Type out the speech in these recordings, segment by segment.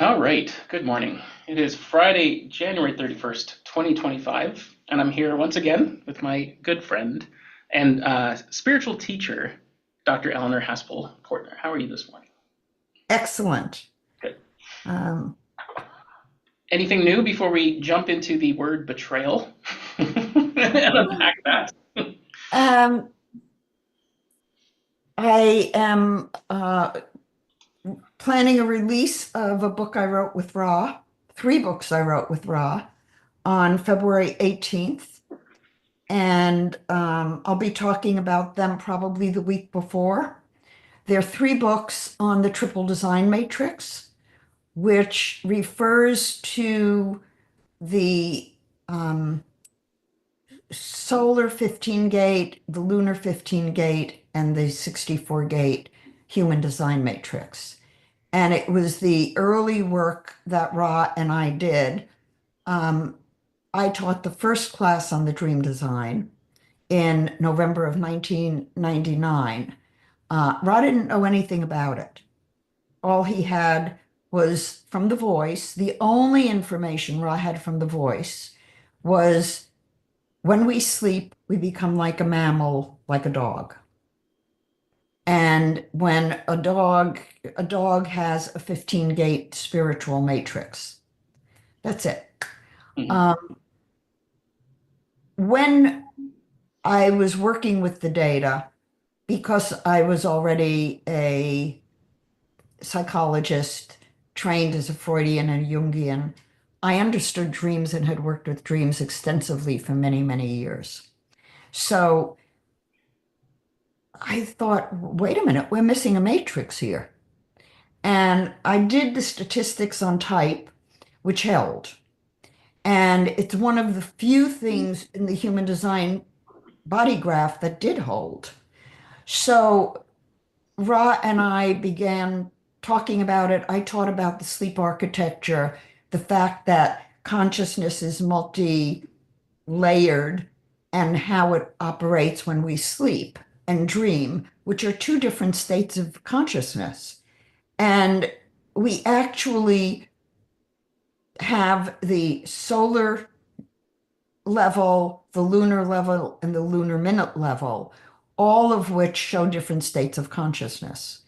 All right, good morning. It is Friday, January 31st, 2025, and I'm here once again with my good friend and spiritual teacher, Dr. Eleanor Haspel-Portner. How are you this morning? Excellent. Good. Um, Anything new before we jump into the word betrayal and unpack that? um, I am planning a release of a book I wrote with Ra, three books I wrote with Ra on February 18th. And I'll be talking about them probably the week before. There are three books on the triple design matrix, which refers to the um, solar 15 gate, the lunar 15 gate, and the 64 gate human design matrix. And it was the early work that Ra and I did. Um, I taught the first class on the dream design in November of 1999. Ra didn't know anything about it. All he had was from the voice. The only information Ra had from the voice was when we sleep, we become like a mammal, like a dog. And when a dog has a 15 gate spiritual matrix. That's it. Mhm. Um, when I was working with the data, because I was already a psychologist trained as a Freudian and Jungian, I understood dreams and had worked with dreams extensively for many, many years. So I thought, wait a minute, we're missing a matrix here. And I did the statistics on type, which held. And it's one of the few things in the human design body graph that did hold. So Ra and I began talking about it. I taught about the sleep architecture, the fact that consciousness is multi-layered and how it operates when we sleep and dream, which are two different states of consciousness. And we actually have the solar level, the lunar level, and the lunar minute level, all of which show different states of consciousness.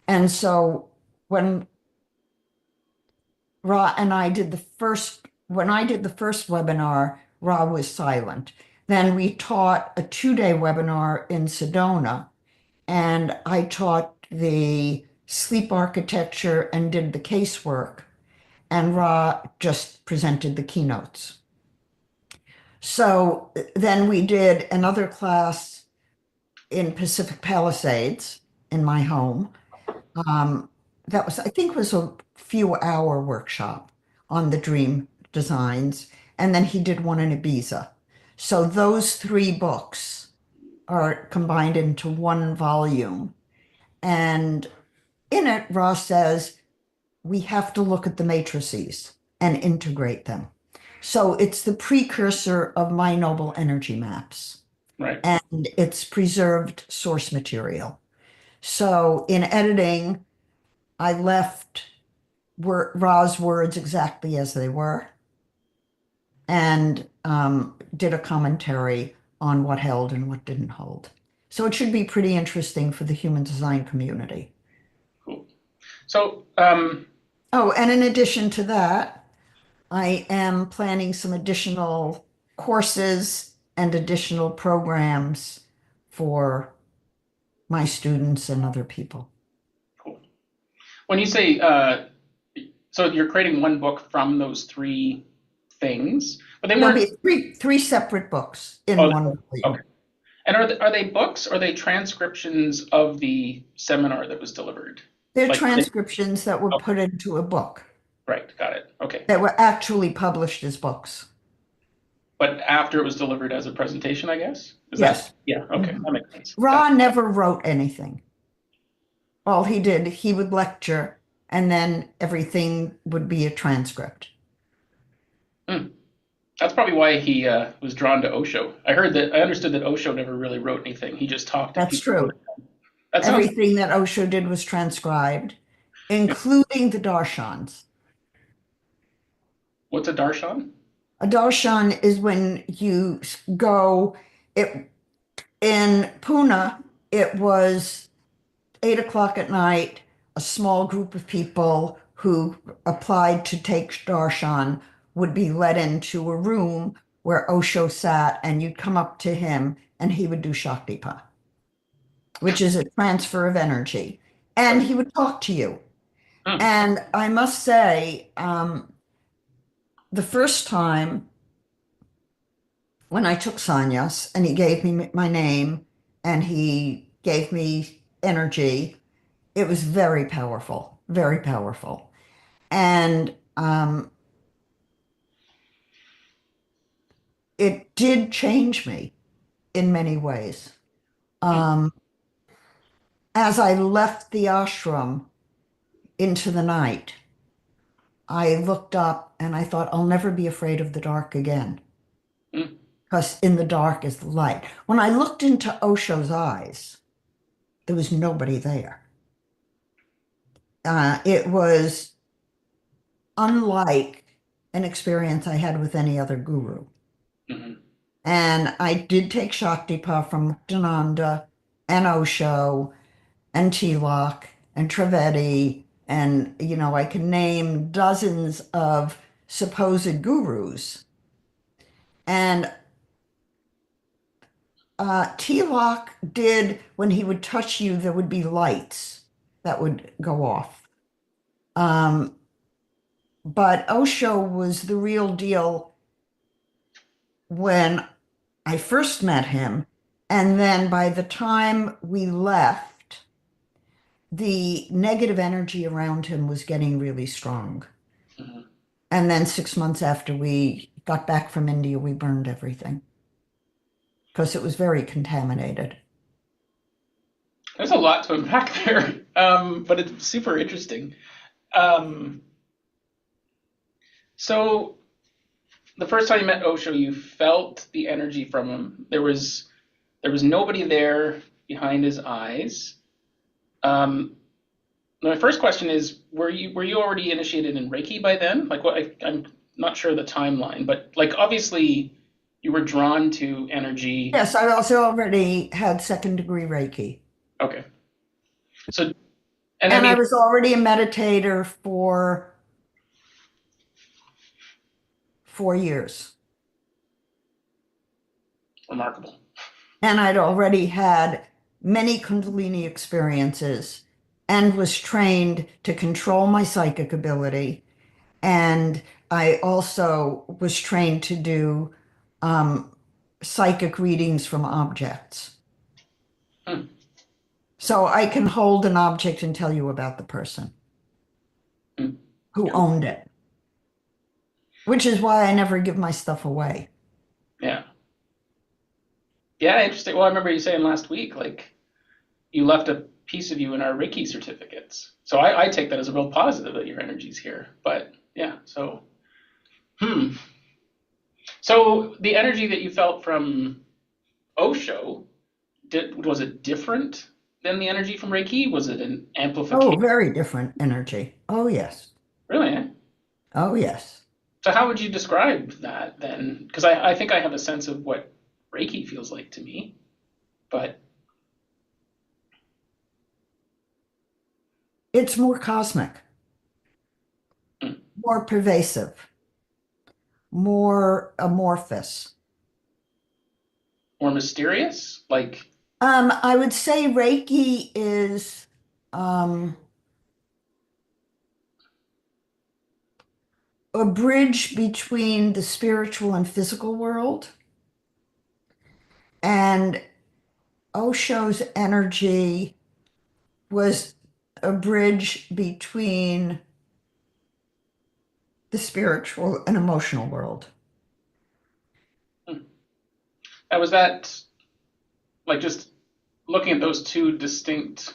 And so when Ra and I did the first, when I did the first webinar, Ra was silent. Then we taught a 2-day webinar in Sedona, and I taught the sleep architecture and did the casework, and Ra just presented the keynotes. So then we did another class in Pacific Palisades in my home. Um, that was, I think, was a few hour workshop on the dream designs. And then he did one in Ibiza. So those three books are combined into one volume. And in it, Ross says, we have to look at the matrices and integrate them. So it's the precursor of my noble energy maps, Right. and it's preserved source material. So in editing, I left Ra's words exactly as they were and did a commentary on what held and what didn't hold. So it should be pretty interesting for the human design community. Cool. So, Oh, and in addition to that, I am planning some additional courses and additional programs for my students and other people. cool. When you say, so you're creating one book from those three things, but they There'll weren't. be three separate books Oh, in one okay. volume. And are they books or are they transcriptions of the seminar that was delivered? They're Like, transcriptions that were okay, put into a book right, got it. Okay. that were actually published as books. But after it was delivered as a presentation, I guess? Is that, Yes. yeah, okay, Mhm. that makes sense. Got Ra never wrote anything. All he did, he would lecture, and then everything would be a transcript. it. That's probably why he was drawn to Osho. I understood that Osho never really wrote anything. He just talked and That's people wrote true. it down. That sounds, Everything that Osho did was transcribed, including the darshans. What's a darshan? A darshan is when you go, it in Pune, it was 8 o'clock at night, a small group of people who applied to take darshan would be let into a room where Osho sat, and you'd come up to him and he would do Shaktipa, which is a transfer of energy. And Okay. he would talk to you. Hmm. And I must say, the first time when I took sannyas and he gave me my name and he gave me energy, it was very powerful, very powerful. And it did change me in many ways. Hmm. Um, as I left the ashram into the night, I looked up and I thought, I'll never be afraid of the dark again, Hmm. because in the dark is light. When I looked into Osho's eyes, there was nobody there. It was unlike an experience I had with any other guru. Hmm. And I did take Shaktipa from Muktananda and Osho and Tilak and Trivedi. And, I can name dozens of supposed gurus. And Tilak did, when he would touch you, there would be lights that would go off. Um, but Osho was the real deal when I first met him. And then by the time we left, the negative energy around him was getting really strong. Hmm. And then 6 months after we got back from India, we burned everything because it was very contaminated. There's a lot to unpack there, but it's super interesting. Um, so the first time you met Osho, you felt the energy from him. There was nobody there behind his eyes. Um, my first question is, were you already initiated in Reiki by then? Like, what? I'm not sure the timeline, but like obviously you were drawn to energy. Yes, I also already had second degree Reiki. Okay, so and I And I mean, was already a meditator for 4 years. remarkable. And I'd already had many Kundalini experiences and was trained to control my psychic ability. And I also was trained to do um, psychic readings from objects. Hmm. So I can hold an object and tell you about the person Hmm. who Cool. owned it, which is why I never give my stuff away. Yeah. Yeah, interesting. Well, I remember you saying last week, like you left a piece of you in our Reiki certificates. So I take that as a real positive that your energy's here. But yeah, so hmm. So the energy that you felt from Osho, was it different than the energy from Reiki? Was it an Oh, amplification? very different energy. Oh, yes. Really? Eh? Oh, yes. So how would you describe that then? Because I think I have a sense of what Reiki feels like to me, but It's more cosmic, hmm, more pervasive, more amorphous. more mysterious. Like, I would say Reiki is um, a bridge between the spiritual and physical world. And Osho's energy was a bridge between the spiritual and emotional world. hmm, was that like just looking at those two distinct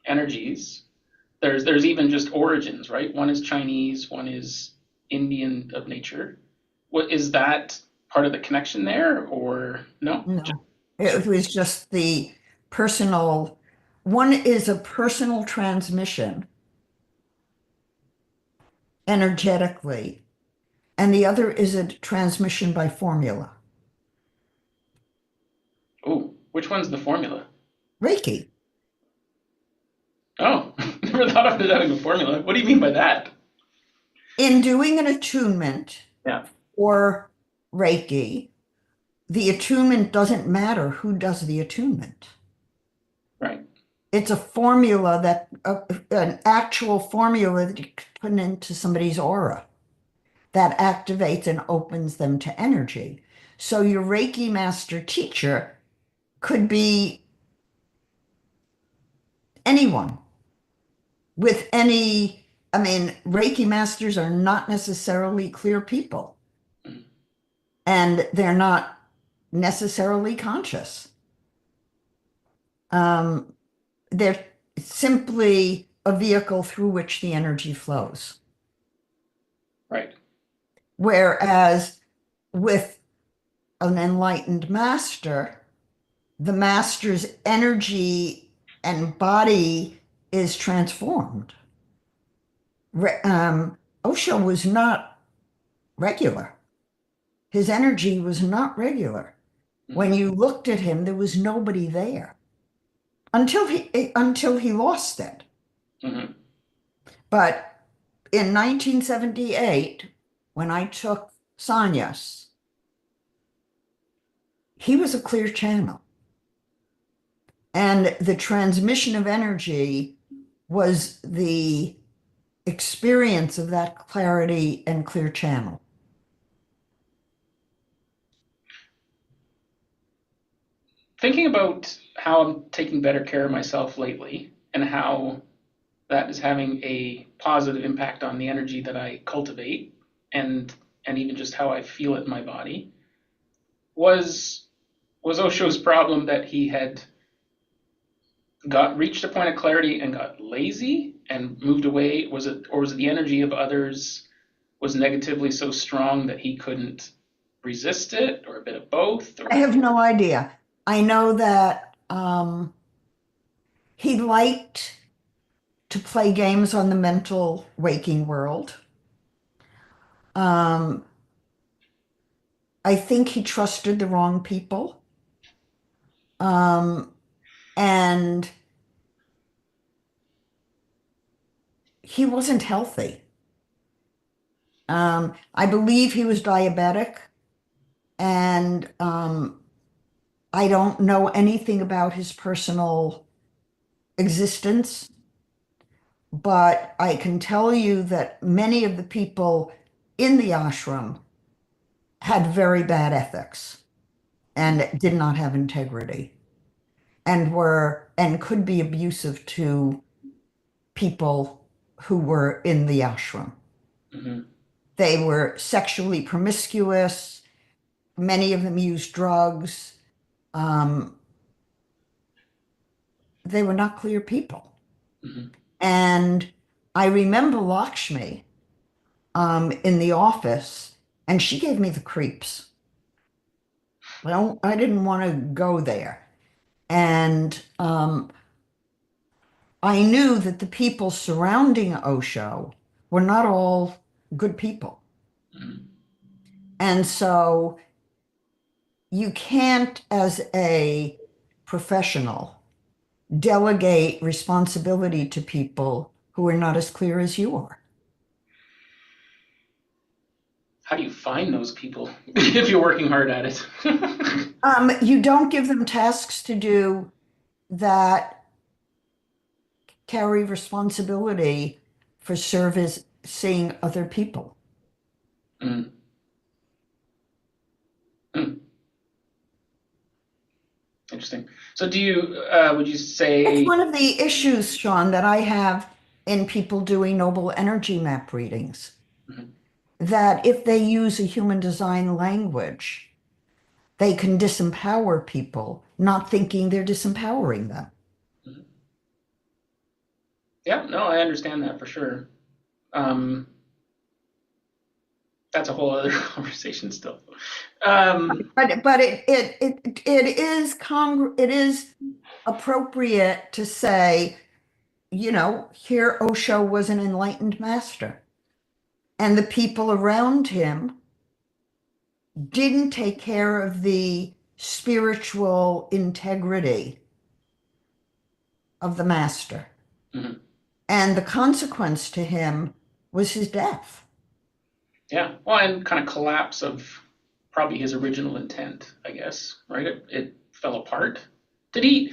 energies? There's even just origins, right? One is Chinese, one is Indian of nature. What is that part of the connection there, or no? No, Just it was just the personal, one is a personal transmission energetically. and the other is a transmission by formula. Oh, which one's the formula? Reiki. Oh, never thought of it having a formula. What do you mean by that? In doing an attunement Yeah, or Reiki, the attunement doesn't matter who does the attunement. right. It's a formula that, an actual formula that you put into somebody's aura that activates and opens them to energy. So your Reiki master teacher could be anyone with any, I mean, Reiki masters are not necessarily clear people, Mhm. and they're not necessarily conscious. Um, they're simply a vehicle through which the energy flows. Right. Whereas with an enlightened master, the master's energy and body is transformed. Osho was not regular. His energy was not regular. When Hmm. you looked at him, there was nobody there until he lost it. Hmm. But in 1978, when I took sannyas, he was a clear channel. And the transmission of energy was the experience of that clarity and clear channel. Thinking about how I'm taking better care of myself lately and how that is having a positive impact on the energy that I cultivate and and even just how I feel it in my body. Was was Osho's problem that he had got reached a point of clarity and got lazy and moved away? Was it, or was it the energy of others was negatively so strong that he couldn't resist it, or a bit of both, I or have no idea. I know that he liked to play games on the mental waking world. Um, I think he trusted the wrong people. Um, and he wasn't healthy. I believe he was diabetic, and I don't know anything about his personal existence, but I can tell you that many of the people in the ashram had very bad ethics and did not have integrity and could be abusive to people who were in the ashram. mm-hmm. They were sexually promiscuous. Many of them used drugs. Um, they were not clear people. Mm-hmm. And I remember Lakshmi in the office, and she gave me the creeps. Well, I didn't want to go there. And I knew that the people surrounding Osho were not all good people. Mm-hmm. And so you can't, as a professional, delegate responsibility to people who are not as clear as you are. How do you find those people if you're working hard at it? You don't give them tasks to do that carry responsibility for servicing other people. Mm-hmm. Interesting. So, do you would you It's say? one of the issues, Sean, that I have in people doing noble energy map readings, Mhm. that if they use a human design language, they can disempower people, not thinking they're disempowering them. Mhm. Yeah, no, I understand that for sure. Um, that's a whole other conversation still. Um, But it is appropriate to say, here Osho was an enlightened master. And the people around him didn't take care of the spiritual integrity of the master. Hmm. And the consequence to him was his death. Yeah. Well, and kind of collapse of probably his original intent, I guess, right? It fell apart. Did he,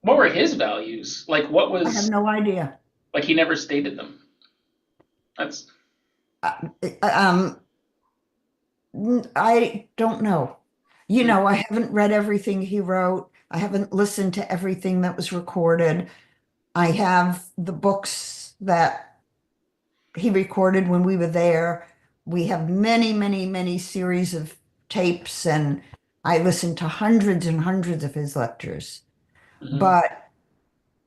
what were his values? Like, what I have was, no idea. like, he never stated them. That's, Uh, Um, I don't know. mm, I haven't read everything he wrote. I haven't listened to everything that was recorded. I have the books that he recorded when we were there. We have many, many, many series of tapes, and I listened to hundreds and hundreds of his lectures. mhm, But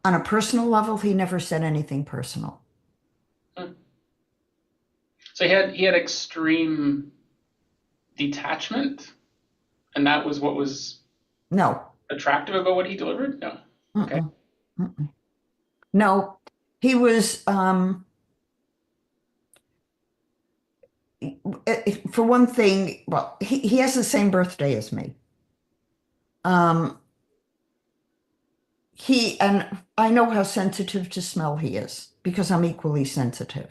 on a personal level, he never said anything personal. mm. So he had extreme detachment, and that was what was No. attractive about what he delivered? No. Okay. Mm-mm. Mm-mm. No. He was, for one thing, well, he has the same birthday as me. Um, and I know how sensitive to smell he is because I'm equally sensitive.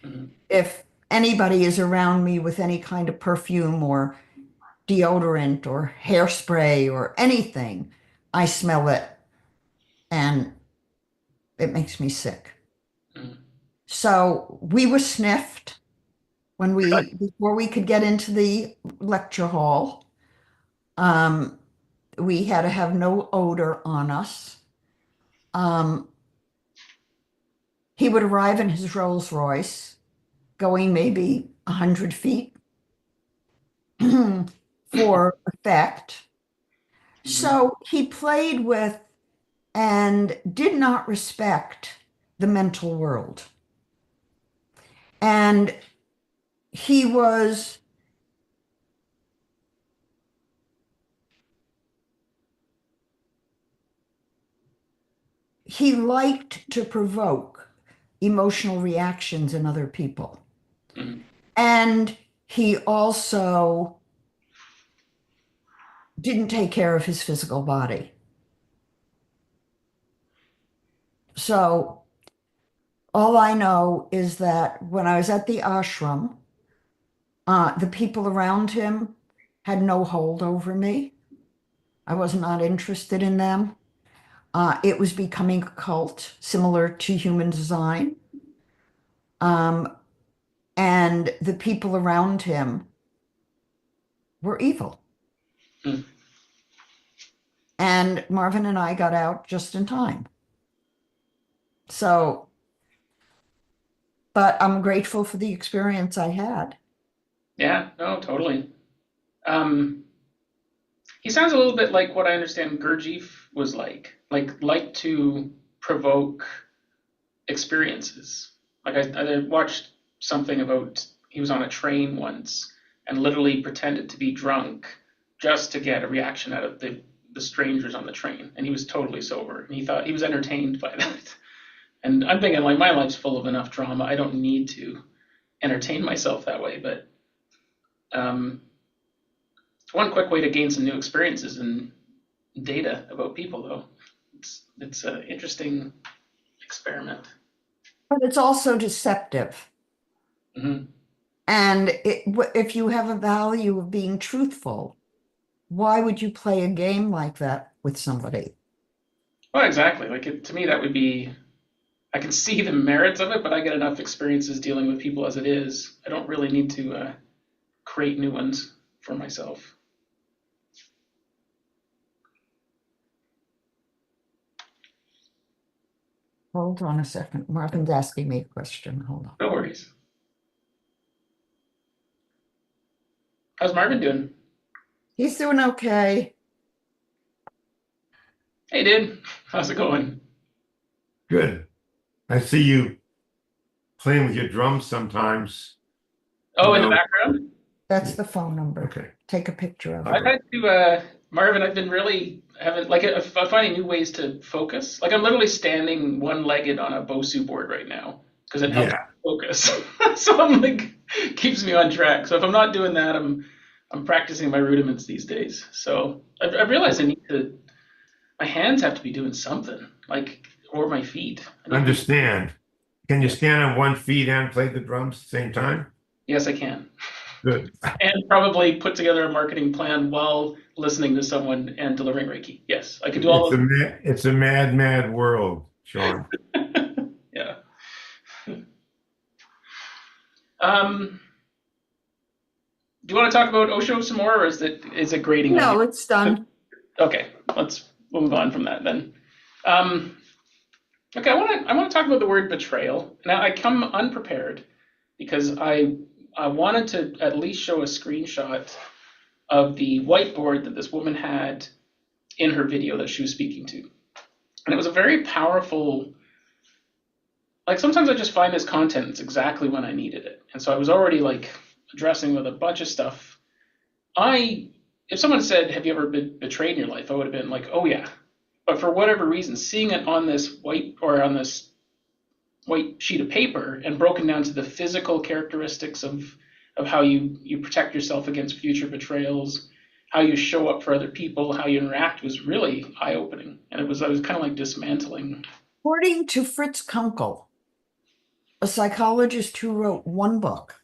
Mhm. If anybody is around me with any kind of perfume or deodorant or hairspray or anything, I smell it and it makes me sick. Mhm. So we were sniffed before we could get into the lecture hall. Um, we had to have no odor on us. Um, he would arrive in his Rolls Royce, going maybe 100 feet for effect. Mhm. So he played with and did not respect the mental world. And he was, he liked to provoke emotional reactions in other people. Mhm. And he also didn't take care of his physical body. So all I know is that when I was at the ashram, the people around him had no hold over me. I was not interested in them. It was becoming a cult similar to human design. Um, and the people around him were evil. Mhm. And Marvin and I got out just in time. So, but I'm grateful for the experience I had. Yeah, no, totally. Um, he sounds a little bit like what I understand Gurdjieff was like to provoke experiences. Like I watched something about he was on a train once and literally pretended to be drunk just to get a reaction out of the strangers on the train, and he was totally sober, and he thought he was entertained by that. And I'm thinking like my life's full of enough drama. I don't need to entertain myself that way. But um, one quick way to gain some new experiences and data about people, though. It's an interesting experiment. But it's also deceptive. Hmm. And if you have a value of being truthful, why would you play a game like that with somebody? Well, exactly. To me, that would be. I can see the merits of it, but I get enough experiences dealing with people as it is. I don't really need to create new ones for myself. Hold on a second. Marvin's asking me a question. Hold on. No worries. How's Marvin doing? He's doing okay. Hey, dude. How's it going? Good. I see you playing with your drums sometimes, you Oh, in the know. background? That's the phone number. Okay. Take a picture of it. I've Okay. had to, Marvin, I've been really having, I'm finding new ways to focus. Like, I'm literally standing one legged on a Bosu board right now because it helps Yeah, focus. So I'm like, keeps me on track. So if I'm not doing that, I'm practicing my rudiments these days. So I've realized I need to. My hands have to be doing something, like, or my feet. I need to be. understand. Can you Yeah. stand on one feet and play the drums at the same time? Yes, I can. Good. And probably put together a marketing plan while listening to someone and delivering Reiki. Yes, I could do all It's a mad, mad world, Sean. those. Yeah. Um, do you want to talk about Osho some more, or is it grating on you? No, it's done. Okay, we'll move on from that then. Um, okay, I want to talk about the word betrayal. Now I come unprepared because I wanted to at least show a screenshot of the whiteboard that this woman had in her video that she was speaking to. And it was a very powerful, like sometimes I just find this content, it's exactly when I needed it. And so I was already like addressing with a bunch of stuff. If someone said, have you ever been betrayed in your life? I would have been like, oh yeah. But for whatever reason, seeing it on this on this white sheet of paper and broken down to the physical characteristics of how you protect yourself against future betrayals, how you show up for other people, how you interact was really eye opening. And I was kind of like dismantling. According to Fritz Kunkel, a psychologist who wrote one book,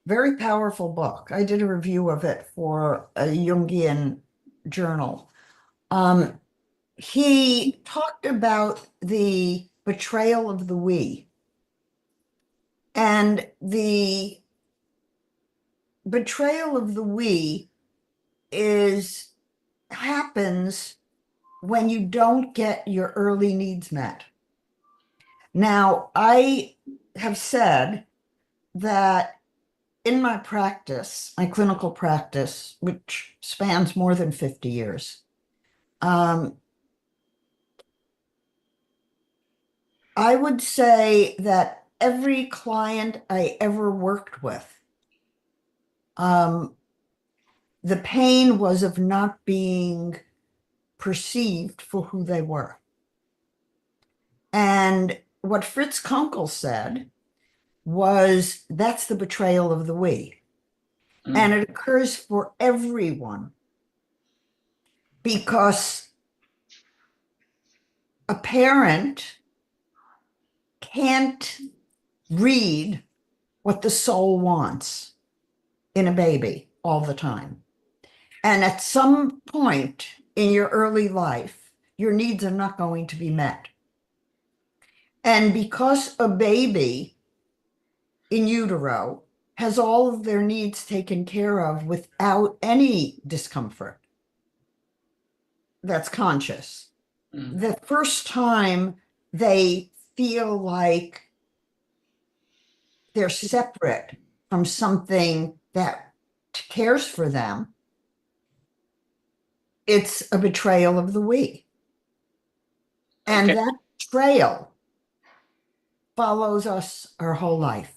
very powerful book. I did a review of it for a Jungian journal. He talked about the betrayal of the we. And the betrayal of the we happens when you don't get your early needs met. Now, I have said that in my practice, my clinical practice, which spans more than 50 years, I would say that every client I ever worked with, the pain was of not being perceived for who they were. And what Fritz Kunkel said was that's the betrayal of the we. And it occurs for everyone because a parent can't read what the soul wants in a baby all the time. And at some point in your early life, your needs are not going to be met. And because a baby in utero has all of their needs taken care of without any discomfort that's conscious, the first time they feel like they're separate from something that cares for them, it's a betrayal of the we. And Okay. that betrayal follows us our whole life.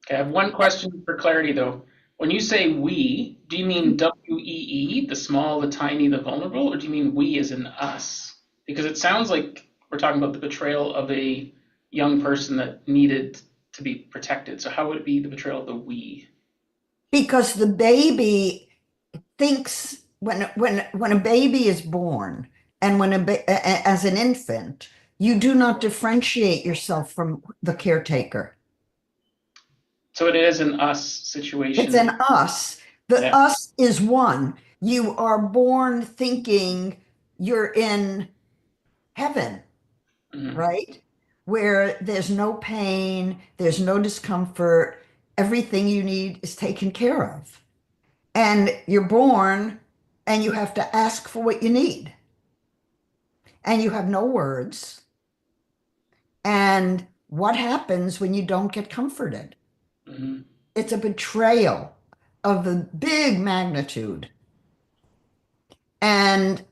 Okay, I have one question for clarity though. When you say we, do you mean WEE, the small, the tiny, the vulnerable, or do you mean we as in us? Because it sounds like we're talking about the betrayal of a young person that needed to be protected. So how would it be the betrayal of the we? Because the baby thinks when a baby is born and as an infant, you do not differentiate yourself from the caretaker. So it is an us It's situation. an us. The Yeah. us is one. You are born thinking you're in heaven, Mhm. right? Where there's no pain, there's no discomfort, everything you need is taken care of. And you're born and you have to ask for what you need. And you have no words. And what happens when you don't get comforted? Mhm. It's a betrayal of a big magnitude. And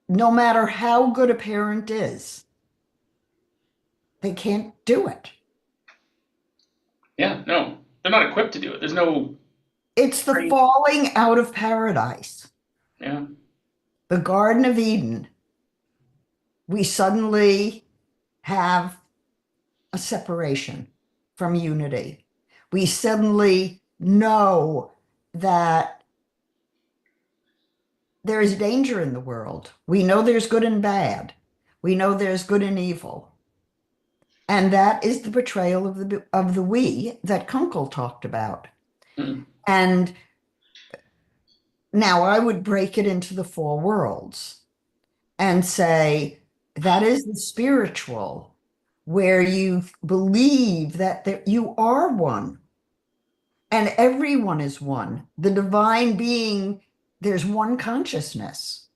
no matter how good a parent is, they can't do it. Yeah, no, they're not equipped to do it. There's no It's the training. falling out of paradise. Yeah. The Garden of Eden we suddenly have a separation from unity. We suddenly know that there is danger in the world. We know there's good and bad. We know there's good and evil. And that is the betrayal of the we that Kunkel talked about. Mm. And now I would break it into the four worlds and say that is the spiritual, where you believe that you are one and everyone is one. The divine being, there's one consciousness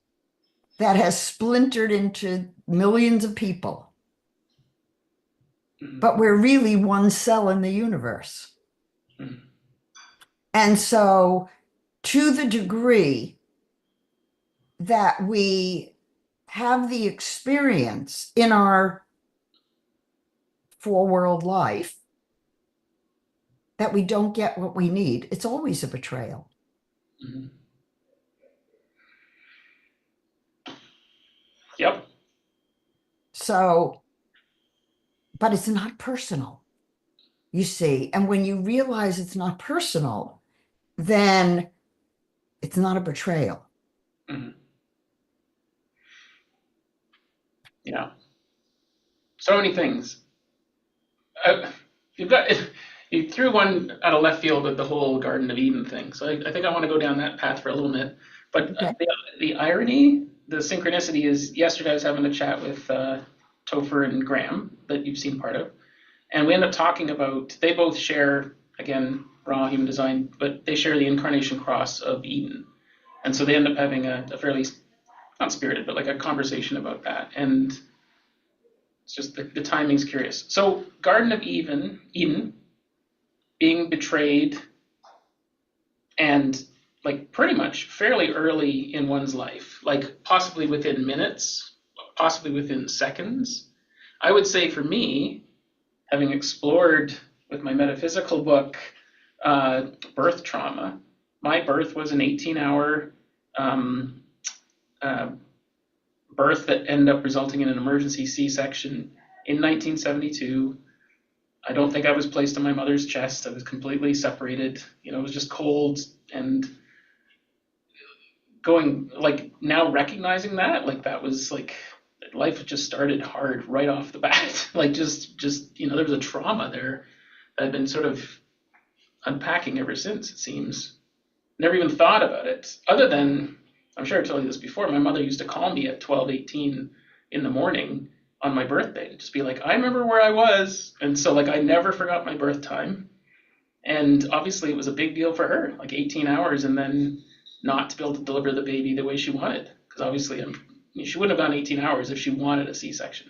that has splintered into millions of people, but we're really one cell in the universe. Mm. And so, to the degree that we have the experience in our four world life that we don't get what we need, it's always a betrayal. Mm. Yep. So, but it's not personal, you see. And when you realize it's not personal, then it's not a betrayal. Mm. Yeah. So many things. You've got you threw one out of left field with the whole Garden of Eden thing. So I think I want to go down that path for a little bit. But Okay. the irony, the synchronicity is yesterday I was having a chat with Topher and Graham that you've seen part of, and we end up talking about they both share again raw human design, but they share the incarnation cross of Eden, and so they end up having a fairly not spirited but like a conversation about that and. It's just the timing's curious. So, Garden of Eden, being betrayed, and like pretty much fairly early in one's life, like possibly within minutes, possibly within seconds. I would say for me, having explored with my metaphysical book birth trauma, my birth was an 18-hour uh, birth that ended up resulting in an emergency C-section in 1972. I don't think I was placed on my mother's chest. I was completely separated. It was just cold and going like now recognizing that like that was like life just started hard right off the bat. Like just there was a trauma there that I've been sort of unpacking ever since, it seems. Never even thought about it other than I'm sure I told you this before. My mother used to call me at 12:18 in the morning on my birthday to just be like, I remember where I was. And so like I never forgot my birth time. And obviously it was a big deal for her, like 18 hours and then not to be able to deliver the baby the way she wanted. Because obviously she wouldn't have gone 18 hours if she wanted a C-section.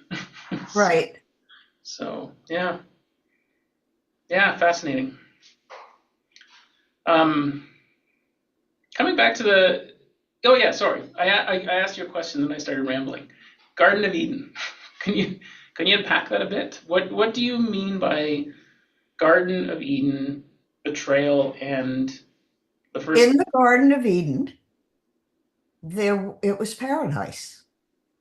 Right. So yeah. Yeah, fascinating. Coming back to oh yeah, sorry. I asked you a question and I started rambling. Garden of Eden. Can you unpack that a bit? What do you mean by Garden of Eden, betrayal, and the first? In the Garden of Eden, it was paradise.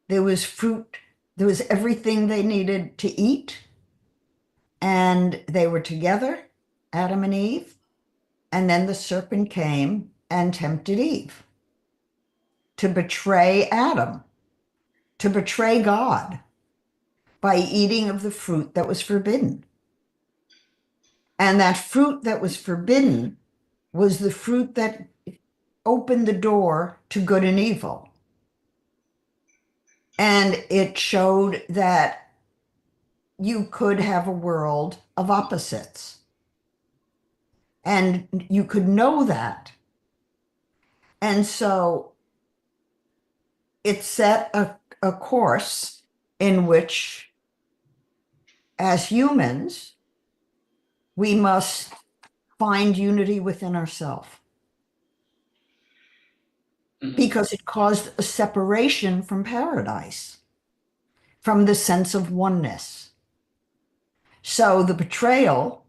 There was fruit, there was everything they needed to eat, and they were together, Adam and Eve, and then the serpent came and tempted Eve to betray Adam, to betray God by eating of the fruit that was forbidden. And that fruit that was forbidden was the fruit that opened the door to good and evil. And it showed that you could have a world of opposites. And you could know that. And so it set a course in which, as humans, we must find unity within ourselves. Mhm. Because it caused a separation from paradise, from the sense of oneness. So the betrayal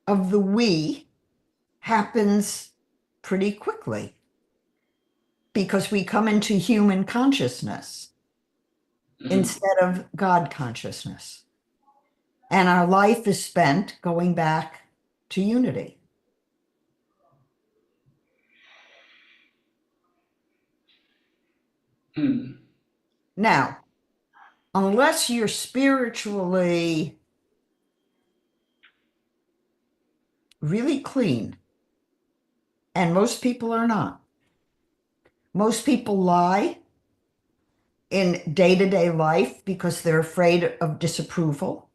of the we happens pretty quickly because we come into human consciousness. instead of God consciousness. And our life is spent going back to unity. Now, unless you're spiritually really clean, and most people are not, most people lie in day-to-day life because they're afraid of disapproval.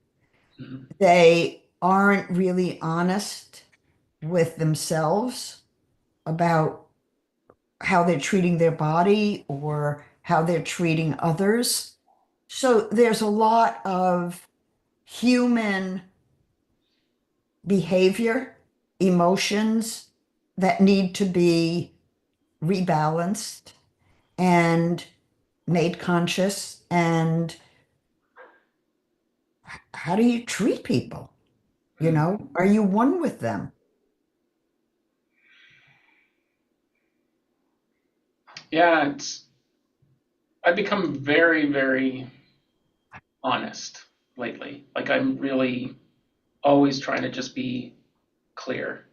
They aren't really honest with themselves about how they're treating their body or how they're treating others. So there's a lot of human behavior, emotions that need to be rebalanced and made conscious. And how do you treat people? You know, are you one with them? Yeah, I've become very, very honest lately. Like I'm really always trying to just be clear.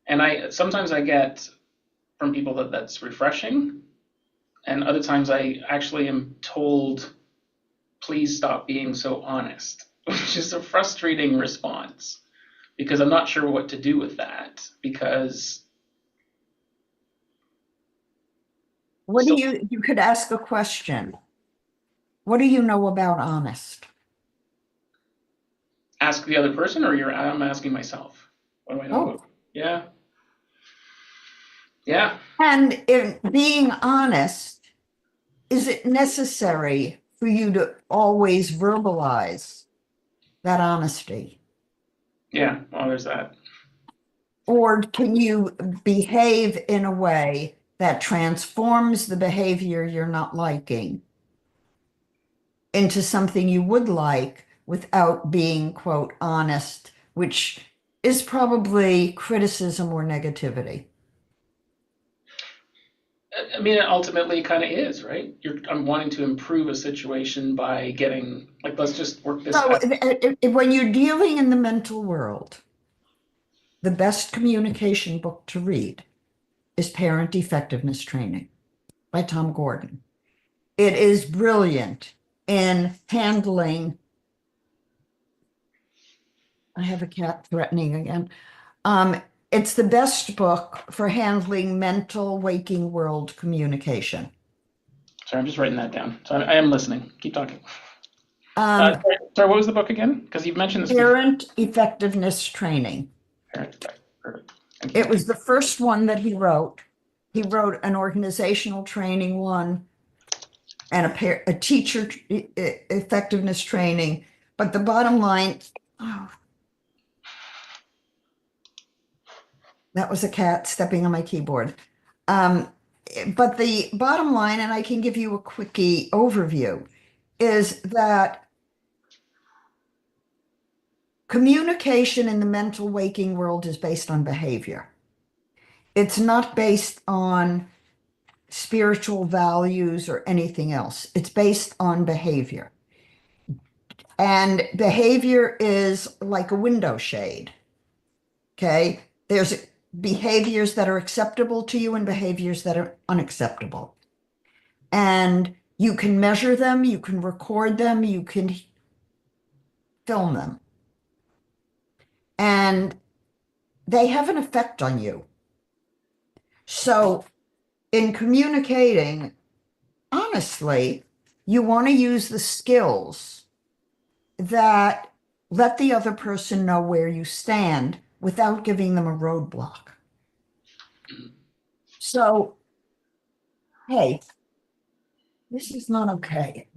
And I sometimes I get from people that that's refreshing, and other times I actually am told, please stop being so honest, which is a frustrating response because I'm not sure what to do with that because What do so you could ask a question. What do you know about honest? ask the other person or I'm asking myself. What do I know Oh, about? Yeah. Yeah. and in being honest, is it necessary for you to always verbalize that honesty? Yeah. Well, there's that. Or can you behave in a way that transforms the behavior you're not liking into something you would like without being, quote, honest, which is probably criticism or negativity? I mean, it ultimately kind of is, right? I'm wanting to improve a situation by getting, like, let's just work this So out. when you're dealing in the mental world, the best communication book to read is Parent Effectiveness Training by Tom Gordon. It is brilliant in handling. I have a cat threatening again. It's the best book for handling mental waking world communication. Sorry, I'm just writing that down. So I am listening. Keep talking. Um, Sorry, what was the book again? Because you've mentioned this before. Parent Effectiveness Training. Perfect. Thank It you. was the first one that he wrote. He wrote an organizational training one and a teacher effectiveness training. But the bottom line, oh, that was a cat stepping on my keyboard. But the bottom line, and I can give you a quickie overview, is that communication in the mental waking world is based on behavior. It's not based on spiritual values or anything else. It's based on behavior. And behavior is like a window shade. Okay. There's behaviors that are acceptable to you and behaviors that are unacceptable. And you can measure them, you can record them, you can film them. And they have an effect on you. So, in communicating, honestly, you want to use the skills that let the other person know where you stand without giving them a roadblock. So, hey, this is not okay.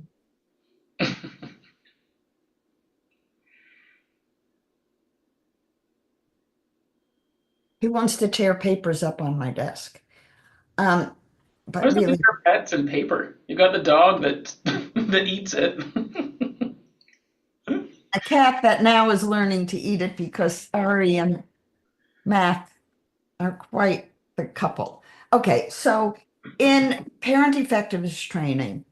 He wants to tear papers up on my desk. But What's the really, bigger pets and paper? You got the dog that that eats it. a cat that now is learning to eat it because Ari and Mac are quite the couple. Okay, so in parent effectiveness training,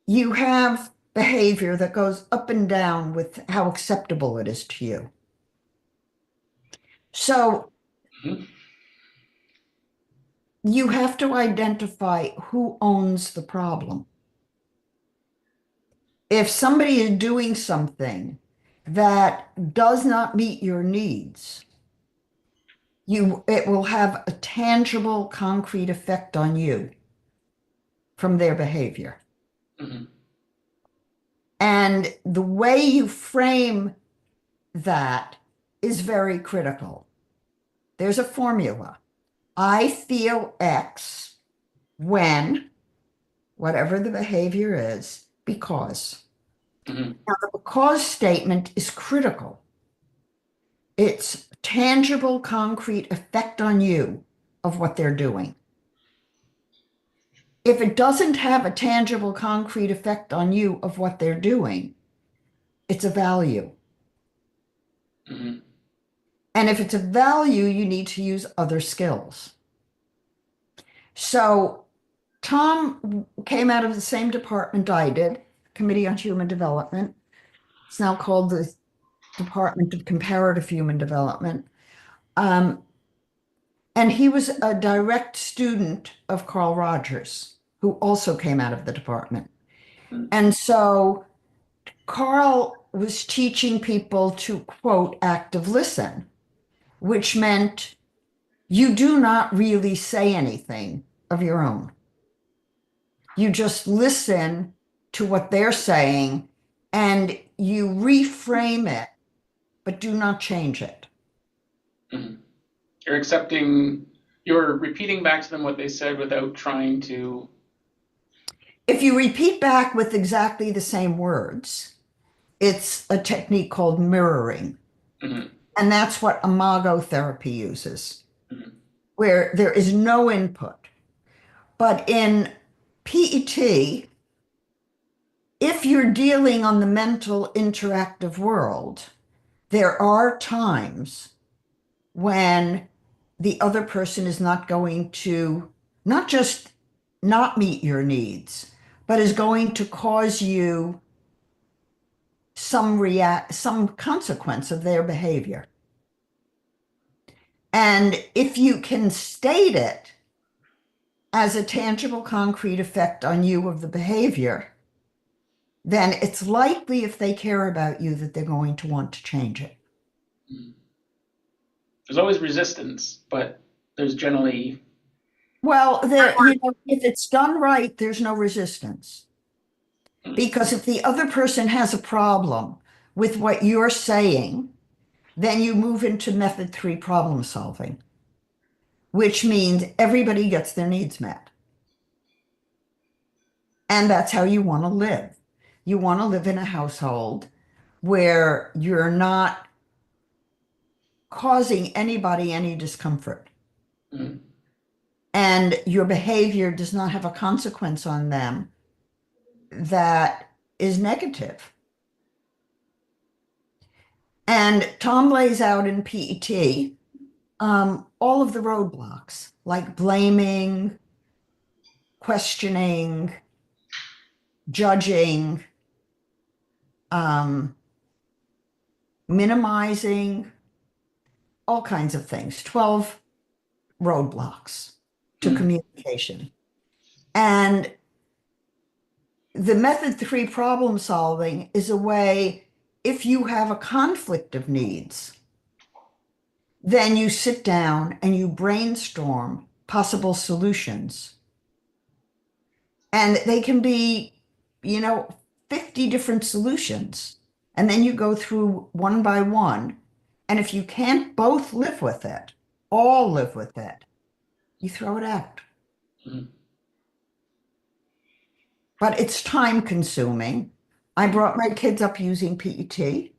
you have behavior that goes up and down with how acceptable it is to you. So Mhm. you have to identify who owns the problem. If somebody is doing something that does not meet your needs, it will have a tangible, concrete effect on you from their behavior. Mhm. And the way you frame that is very critical. There's a formula. I feel X when whatever the behavior is, because. Mhm. Now, the because statement is critical. It's tangible, concrete effect on you of what they're doing. If it doesn't have a tangible, concrete effect on you of what they're doing, it's a value. Mhm. And if it's a value, you need to use other skills. So Tom came out of the same department I did, Committee on Human Development. It's now called the Department of Comparative Human Development. And he was a direct student of Carl Rogers, who also came out of the department. Mhm. And so Carl was teaching people to, quote, active listen, which meant you do not really say anything of your own. You just listen to what they're saying and you reframe it, but do not change it. Mhm. You're accepting, you're repeating back to them what they said without trying to. If you repeat back with exactly the same words, it's a technique called mirroring. Mhm. And that's what imago therapy uses, Mhm. where there is no input. But in PET, if you're dealing on the mental interactive world, there are times when the other person is not going to not just not meet your needs, but is going to cause you some consequence of their behavior. And if you can state it as a tangible, concrete effect on you of the behavior, then it's likely if they care about you that they're going to want to change it. Mhm. There's always resistance, but there's generally. Well, if it's done right, there's no resistance. Because if the other person has a problem with what you're saying, then you move into method 3 problem solving, which means everybody gets their needs met. And that's how you want to live. You want to live in a household where you're not causing anybody any discomfort. Mhm. And your behavior does not have a consequence on them that is negative. And Tom lays out in PET all of the roadblocks, like blaming, questioning, judging, um, minimizing, all kinds of things. 12 roadblocks to Mhm. communication. And the method 3 problem solving is a way, if you have a conflict of needs, then you sit down and you brainstorm possible solutions. And they can be, you know, 50 different solutions. And then you go through one by one. And if you can't both live with it, all live with it, you throw it out. Mhm. But it's time consuming. I brought my kids up using PET,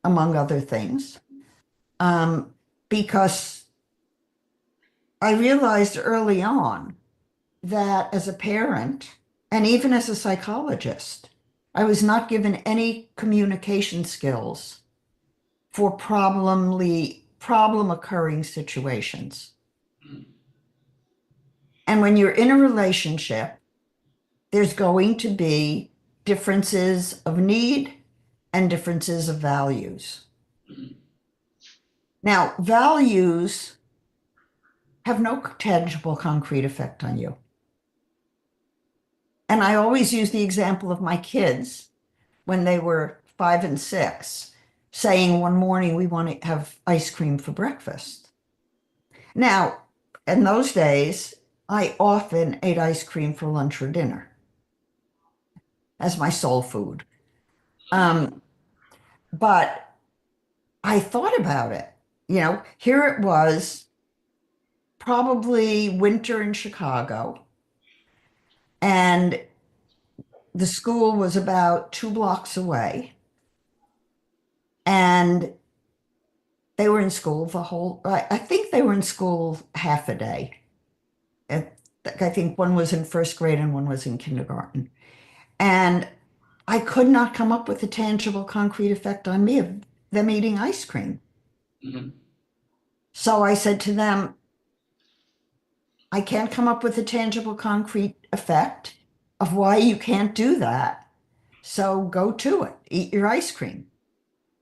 among other things, um, because I realized early on that as a parent and even as a psychologist, I was not given any communication skills for problem occurring situations. Mhm. And when you're in a relationship, there's going to be differences of need and differences of values. Mhm. Now, values have no tangible, concrete effect on you. And I always use the example of my kids when they were 5 and 6, saying one morning, we want to have ice cream for breakfast. Now, in those days, I often ate ice cream for lunch or dinner as my soul food. But I thought about it. Here it was, probably winter in Chicago, and the school was about 2 blocks away. And they were in school I think they were in school half a day. I think one was in first grade and one was in kindergarten. And I could not come up with a tangible, concrete effect on me of them eating ice cream. Mhm. So I said to them, I can't come up with a tangible, concrete effect of why you can't do that. So go to it, eat your ice cream.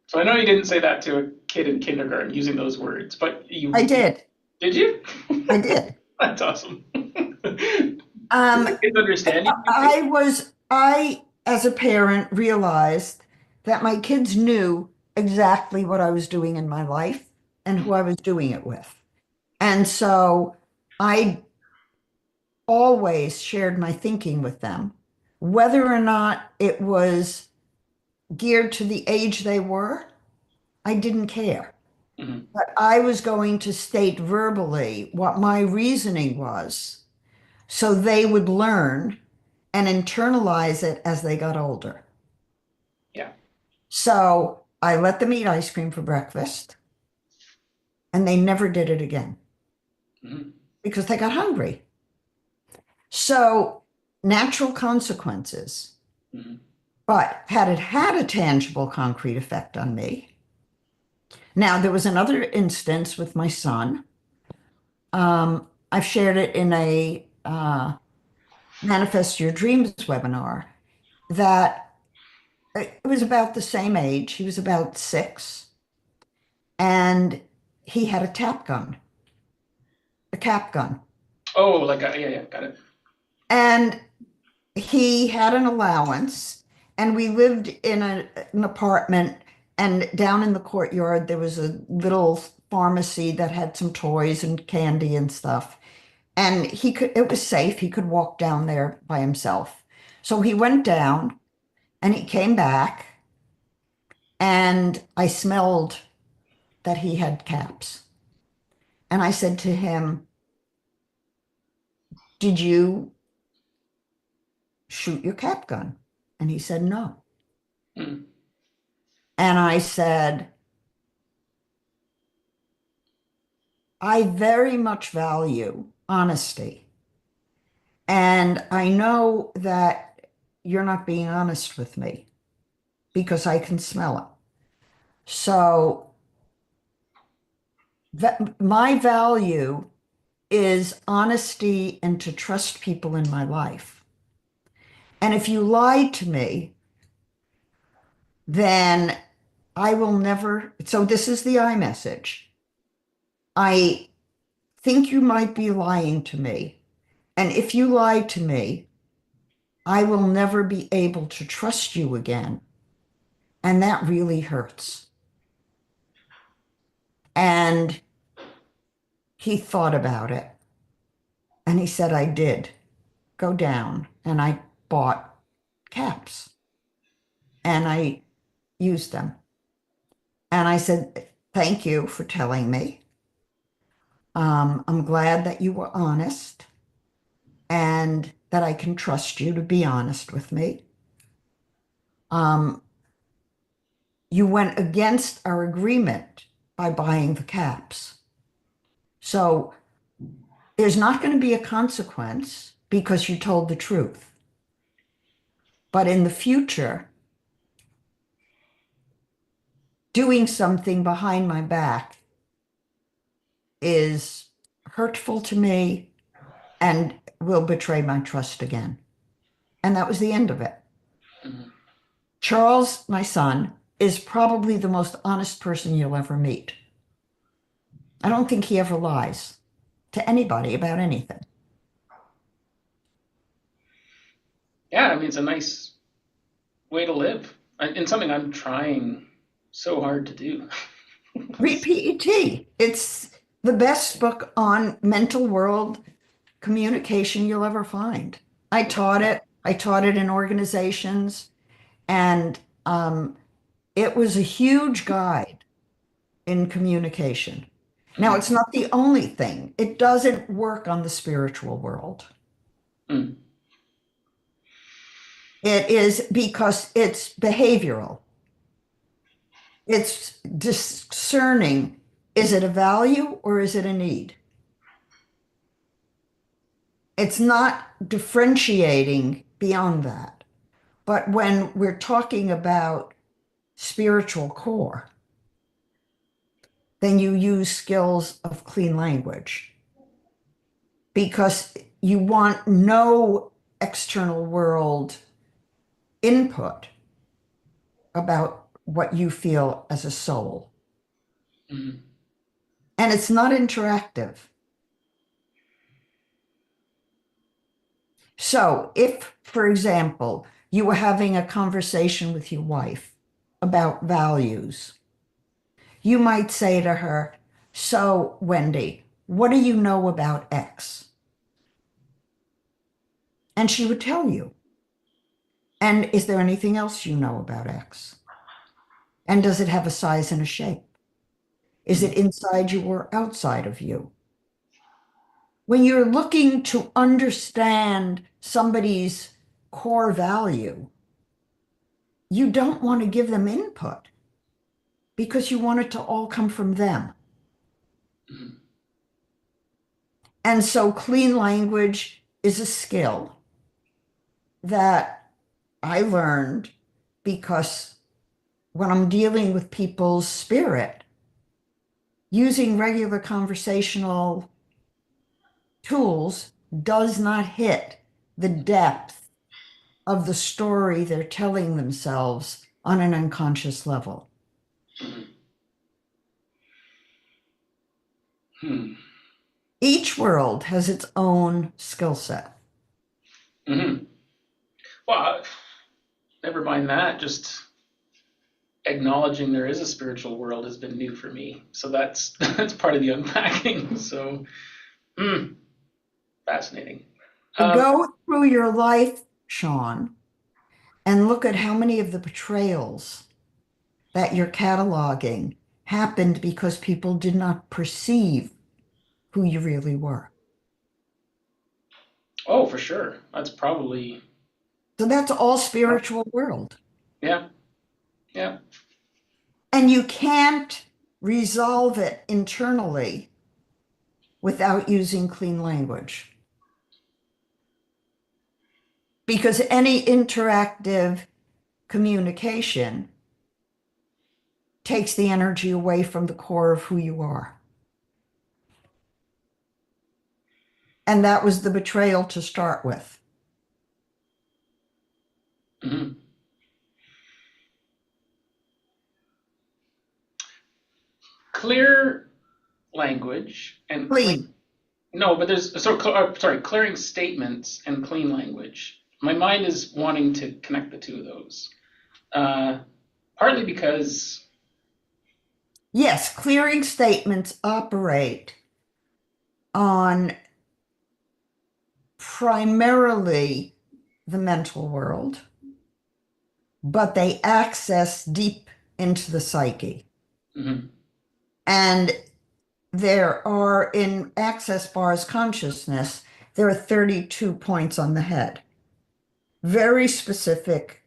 So I know you didn't say that to a kid in kindergarten using those words, but I did. did you? I did. That's awesome. Did Um, the kids understand you? I, as a parent, realized that my kids knew exactly what I was doing in my life and who I was doing it with. And so I always shared my thinking with them, whether or not it was geared to the age they were, I didn't care. Mhm. But I was going to state verbally what my reasoning was so they would learn and internalize it as they got older. Yeah. So I let them eat ice cream for breakfast, and they never did it again Mhm. because they got hungry. So natural consequences. Mhm. But had it had a tangible, concrete effect on me? Now, there was another instance with my son. I've shared it in a Manifest Your Dreams webinar that it was about the same age. He was about 6, and he had a tap gun, a cap gun. Oh, yeah, yeah, got it. And he had an allowance, and we lived in an apartment, and down in the courtyard there was a little pharmacy that had some toys and candy and stuff. And it was safe. He could walk down there by himself. So he went down and he came back, and I smelled that he had caps. And I said to him, "Did you shoot your cap gun?" And he said, "No." Mhm. And I said, "I very much value honesty. And I know that you're not being honest with me because I can smell it. So my value is honesty and to trust people in my life. And if you lie to me, then I will never." So this is the I message. I think you might be lying to me. And if you lie to me, I will never be able to trust you again. And that really hurts. And he thought about it. And he said, "I did go down and I bought caps and I used them." And I said, "Thank you for telling me. I'm glad that you were honest and that I can trust you to be honest with me. Um, you went against our agreement by buying the caps. So there's not going to be a consequence because you told the truth. But in the future, doing something behind my back is hurtful to me and will betray my trust again." And that was the end of it. Mhm. Charles, my son, is probably the most honest person you'll ever meet. I don't think he ever lies to anybody about anything. Yeah, I mean, it's a nice way to live, and something I'm trying so hard to do. Read PET. It's the best book on mental world communication you'll ever find. I taught it. I taught it in organizations, and it was a huge guide in communication. Now, Mm, it's not the only thing. It doesn't work on the spiritual world. mm, It is because it's behavioral. It's discerning. Is it a value or is it a need? It's not differentiating beyond that. But when we're talking about spiritual core, then you use skills of clean language because you want no external world input about what you feel as a soul. mm. And it's not interactive. So, if, for example, you were having a conversation with your wife about values, you might say to her, "So, Wendy, what do you know about X?" And she would tell you. And is there anything else you know about X? And does it have a size and a shape? Is it inside you or outside of you? When you're looking to understand somebody's core value, you don't want to give them input because you want it to all come from them. Mm. And so clean language is a skill that I learned because when I'm dealing with people's spirit, using regular conversational tools does not hit the depth of the story they're telling themselves on an unconscious level. Hmm. Each world has its own skill set. Hmm. Well, never mind that. Just acknowledging there is a spiritual world has been new for me. So that's that's part of the unpacking. So, mm, fascinating. Um, Go through your life, Sean, and look at how many of the betrayals that you're cataloging happened because people did not perceive who you really were. oh, for sure. That's probably So that's all spiritual world. yeah, yeah. And you can't resolve it internally without using clean language. Because any interactive communication takes the energy away from the core of who you are. And that was the betrayal to start with. Hmm. Clear language and clean. Clean. No, but there's sorry, clearing statements and clean language. My mind is wanting to connect the two of those. Uh, Partly because, Yes, clearing statements operate on primarily the mental world, but they access deep into the psyche. mhm, And there are in access bars consciousness, there are 32 points on the head, very specific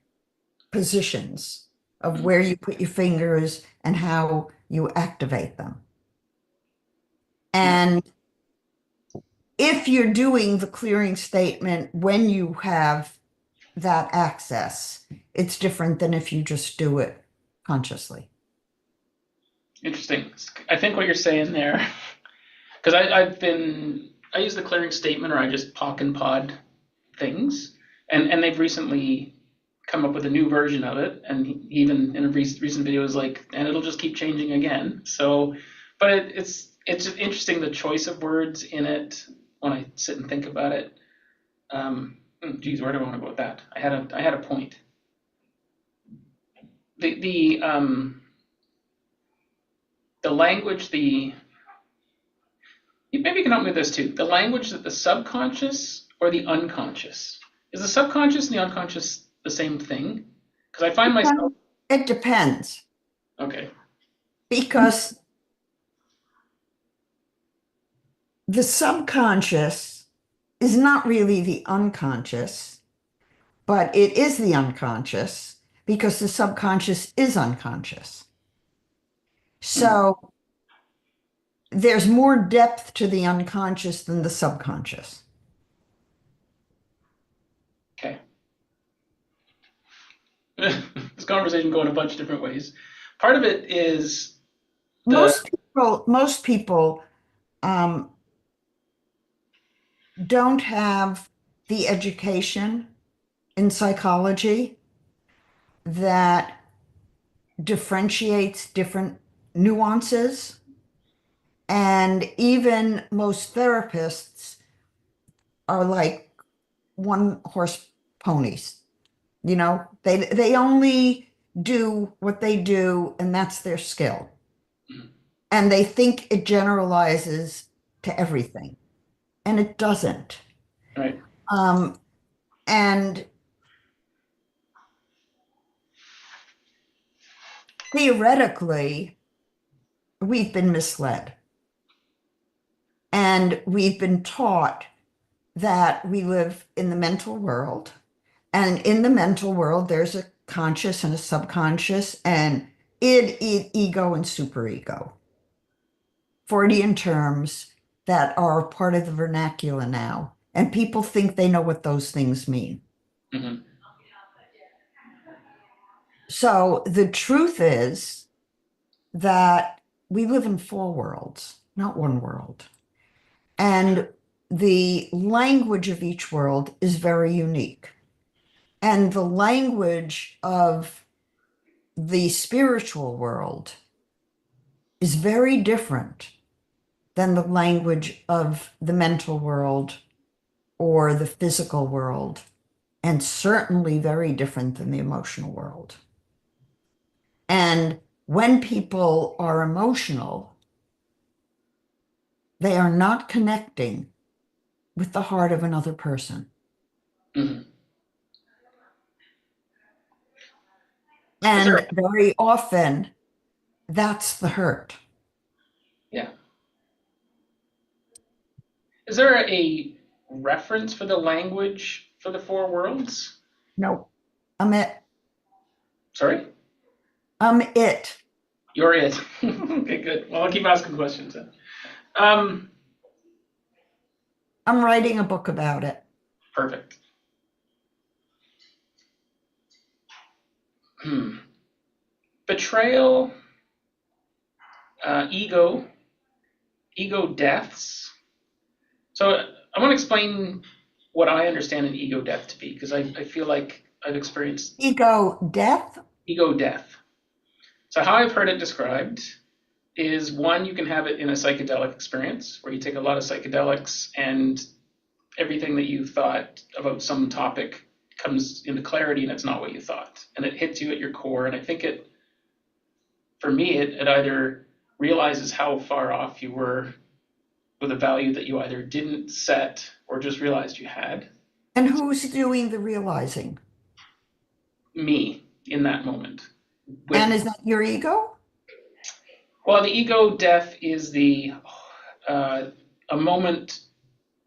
positions of mhm, where you put your fingers and how you activate them. yeah, And if you're doing the clearing statement when you have that access, it's different than if you just do it consciously. interesting. I think what you're saying there, because I use the clearing statement or I just POC and pod things, and they've recently come up with a new version of it, and he even in a recent video was like, and it'll just keep changing again. So, but it's interesting, the choice of words in it when I sit and think about it. Geez, where do I want to go with that? I had a point. The language, maybe you can help me with this too. The language that the subconscious or the unconscious, is the subconscious and the unconscious the same thing? Because I find myself. It depends. Okay. Because the subconscious is not really the unconscious, but it is the unconscious because the subconscious is unconscious. So there's more depth to the unconscious than the subconscious. Okay. This conversation going a bunch of different ways. Part of it is most people don't have the education in psychology that differentiates different nuances. And even most therapists are like one horse ponies. You know, they only do what they do, and that's their skill. And they think it generalizes to everything, and it doesn't. right. And theoretically, we've been misled. And we've been taught that we live in the mental world. And in the mental world, there's a conscious and a subconscious, and id, ego, and superego. Freudian terms that are part of the vernacular now. And people think they know what those things mean. Mm-hmm. So the truth is that we live in four worlds, not one world. And the language of each world is very unique. And the language of the spiritual world is very different than the language of the mental world or the physical world, and certainly very different than the emotional world. And when people are emotional, they are not connecting with the heart of another person. Mm-hmm. And very often, that's the hurt. Yeah. Is there a reference for the language for the four worlds? No, I'm it. Sorry? I'm it. You're it. Okay, good. Well, I'll keep asking questions then. I'm writing a book about it. Perfect. Betrayal, ego deaths. So I want to explain what I understand an ego death to be, because I feel like I've experienced Ego death? ego death. So how I've heard it described is, one, you can have it in a psychedelic experience where you take a lot of psychedelics and everything that you thought about some topic comes into clarity and it's not what you thought. And it hits you at your core. And I think for me, it either realizes how far off you were with a value that you either didn't set or just realized you had. And who's doing the realizing? Me in that moment. And is that your ego? Well, the ego death is a moment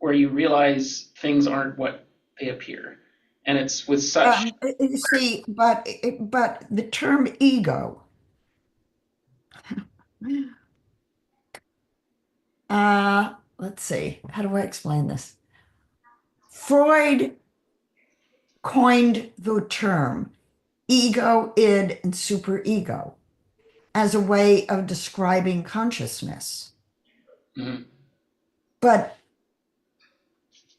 where you realize things aren't what they appear, and it's with such. See, but the term ego. Let's see. How do I explain this? Freud coined the term ego, id, and superego as a way of describing consciousness. Mm-hmm. But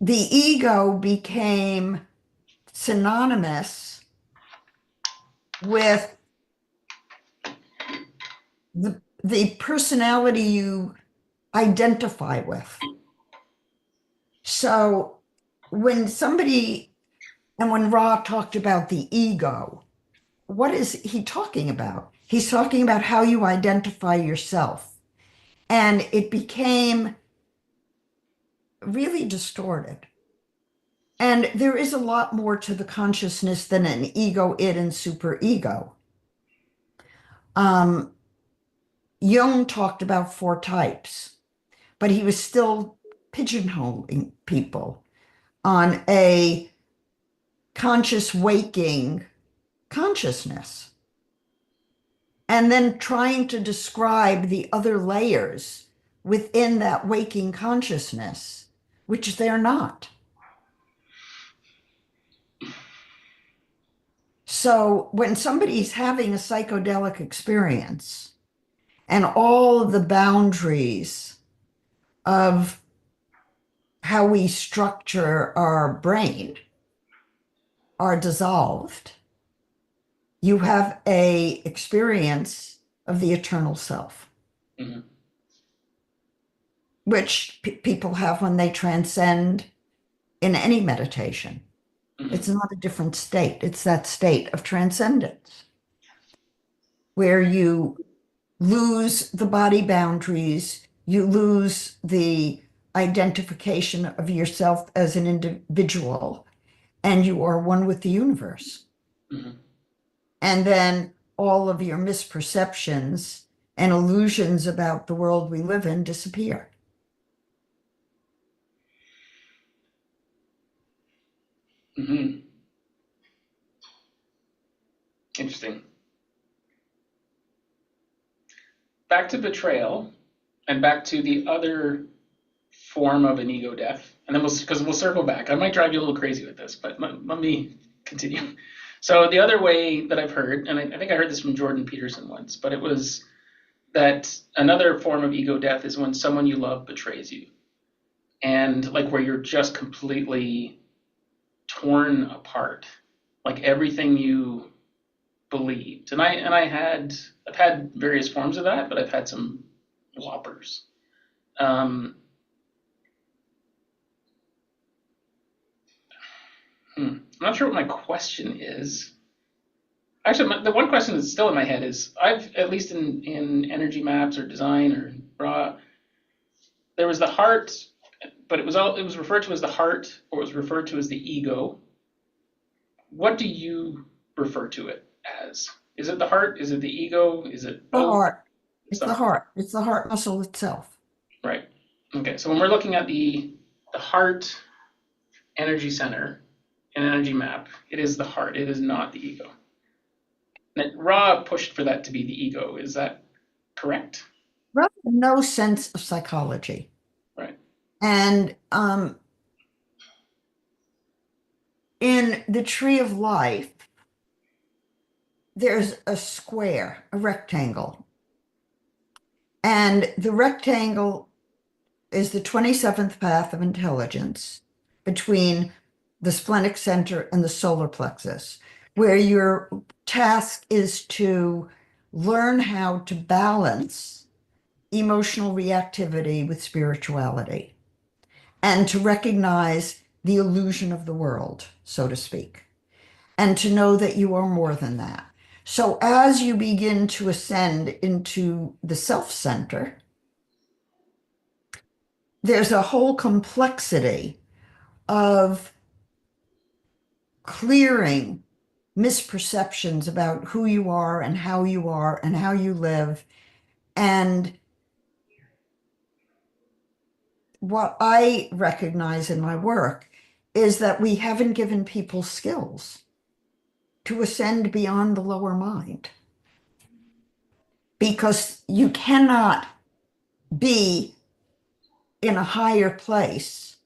the ego became synonymous with the personality you identify with. So when Ra talked about the ego, what is he talking about? He's talking about how you identify yourself. And it became really distorted. And there is a lot more to the consciousness than an ego, id, and superego. Jung talked about 4 types, but he was still pigeonholing people on a conscious waking consciousness, and then trying to describe the other layers within that waking consciousness, which they're not. So when somebody's having a psychedelic experience and all of the boundaries of how we structure our brain are dissolved, you have a experience of the eternal self, Mm-hmm. which people have when they transcend in any meditation. Mm-hmm. It's not a different state. It's that state of transcendence where you lose the body boundaries, you lose the identification of yourself as an individual, and you are one with the universe. Mm-hmm. And then all of your misperceptions and illusions about the world we live in disappear. Mm-hmm. Interesting. Back to betrayal, and back to the other form of an ego death, and then we'll circle back. I might drive you a little crazy with this, but let me continue. So the other way that I've heard, and I think I heard this from Jordan Peterson once, but it was that another form of ego death is when someone you love betrays you, and like where you're just completely torn apart, like everything you believed. And I've had various forms of that, but I've had some whoppers. I'm not sure what my question is. Actually, the one question that's still in my head is, I've, at least in energy maps or design or raw, there was the heart, but it was referred to as the heart, or it was referred to as the ego. What do you refer to it as? Is it the heart? Is it the ego? Is it The both? heart. It's the heart. It's the heart muscle itself. Right. Okay. So when we're looking at the heart energy center in an energy map, it is the heart. It is not the ego. And Ra pushed for that to be the ego. Is that correct? Rather no sense of psychology. Right. And in the tree of life, there's a square, a rectangle. And the rectangle is the 27th path of intelligence between the splenic center and the solar plexus, where your task is to learn how to balance emotional reactivity with spirituality and to recognize the illusion of the world, so to speak, and to know that you are more than that. So as you begin to ascend into the self center, there's a whole complexity of clearing misperceptions about who you are and how you are and how you live. And what I recognize in my work is that we haven't given people skills to ascend beyond the lower mind, because you cannot be in a higher place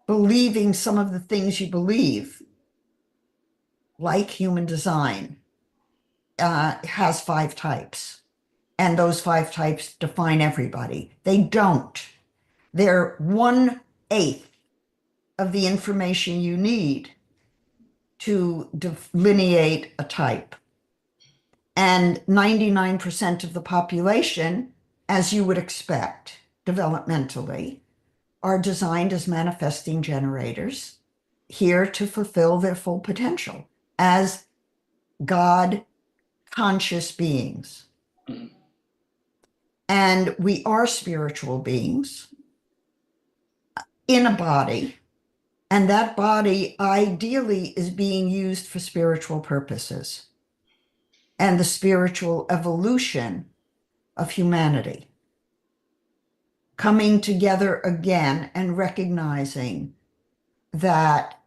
believing some of the things you believe, like human design has 5 types, and those 5 types define everybody. They don't. They're 1/8 of the information you need to delineate a type. And 99% of the population, as you would expect developmentally, are designed as manifesting generators here to fulfill their full potential as God conscious beings. Mhm. And we are spiritual beings in a body, and that body ideally is being used for spiritual purposes and the spiritual evolution of humanity. Coming together again and recognizing that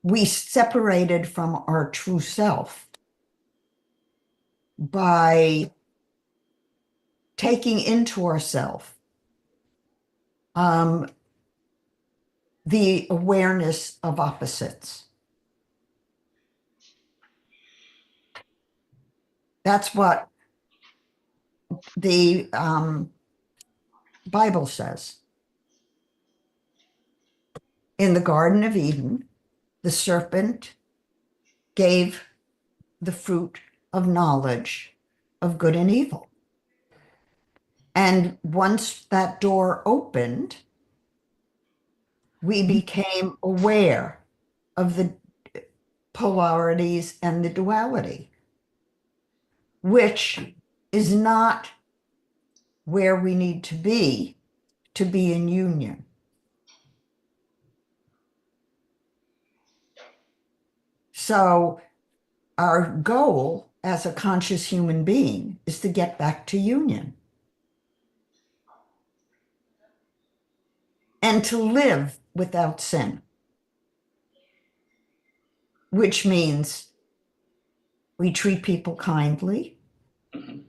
we separated from our true self by taking into ourself the awareness of opposites. That's what the Bible says. In the Garden of Eden, the serpent gave the fruit of knowledge of good and evil. And once that door opened, we became aware of the polarities and the duality, which is not where we need to be in union. So our goal as a conscious human being is to get back to union and to live without sin, which means we treat people kindly. Mhm.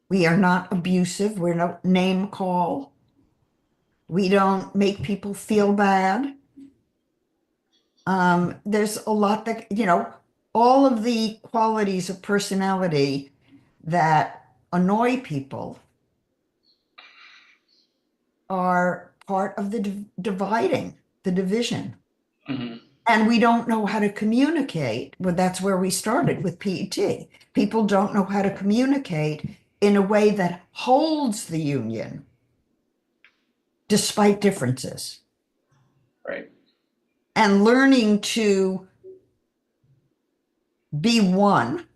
We are not abusive. We're not name call. We don't make people feel bad. There's a lot that, all of the qualities of personality that annoy people are part of the dividing, the division. Mhm. And we don't know how to communicate. Well, that's where we started with PET. People don't know how to communicate in a way that holds the union despite differences. Right. And learning to be one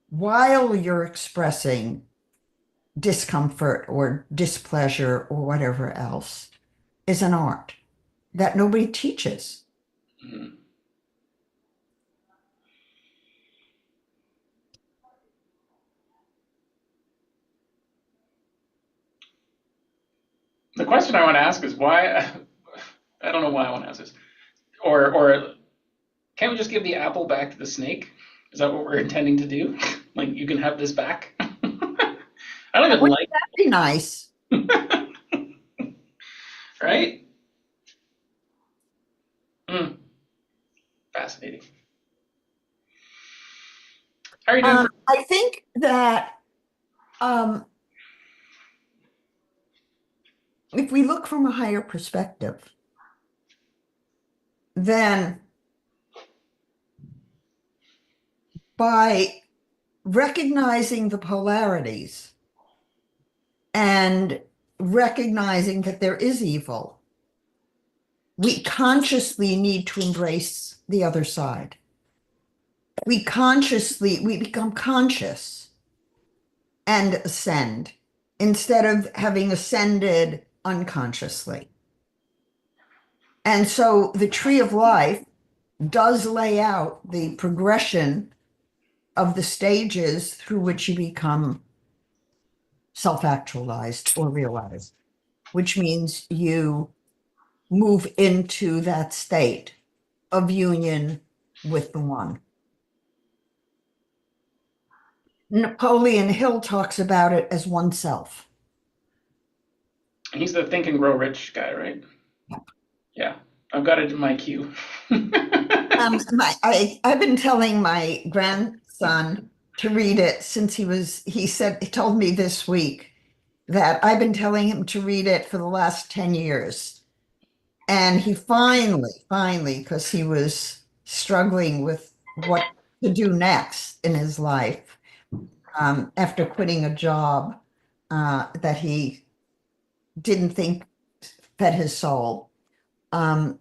while you're expressing discomfort or displeasure or whatever else is an art that nobody teaches. Mhm. The question I want to ask is why. I don't know why I want to ask this. Or can't we just give the apple back to the snake? Is that what we're intending to do? Like you can have this back. I don't even Wouldn't like, that be nice? right? Mm, fascinating. How are you doing? I think that um, if we look from a higher perspective, then by recognizing the polarities and recognizing that there is evil, we consciously need to embrace the other side. We become conscious and ascend instead of having ascended unconsciously. And so the tree of life does lay out the progression of the stages through which you become self-actualized or realized, which means you move into that state of union with the one. Napoleon Hill talks about it as oneself. He's the Think and Grow Rich guy, right? Yeah, I've got it in my queue. I've been telling my grandson to read it since he told me this week that I've been telling him to read it for the last 10 years. And he finally, because he was struggling with what to do next in his life after quitting a job that he didn't think fed his soul. Um,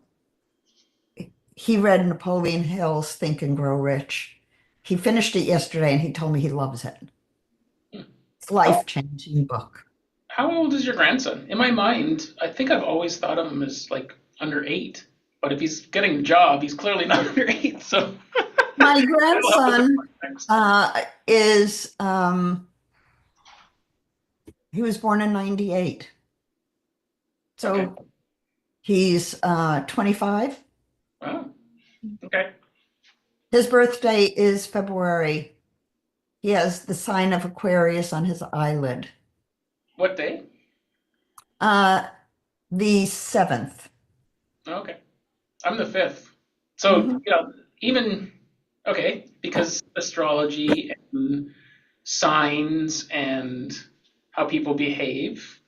he read Napoleon Hill's Think and Grow Rich. He finished it yesterday and he told me he loves it. It's a How, life-changing book. how old is your grandson? In my mind, I think I've always thought of him as like under 8. But if he's getting a job, he's clearly not under 8. So My that'll help with the grandson context. is, he was born in 98. Okay. So he's 25. Wow. Okay. His birthday is February. He has the sign of Aquarius on his eyelid. What day? Uh, the 7th. Okay. I'm the 5th. So, Mhm. even, okay, because astrology and signs and how people behave,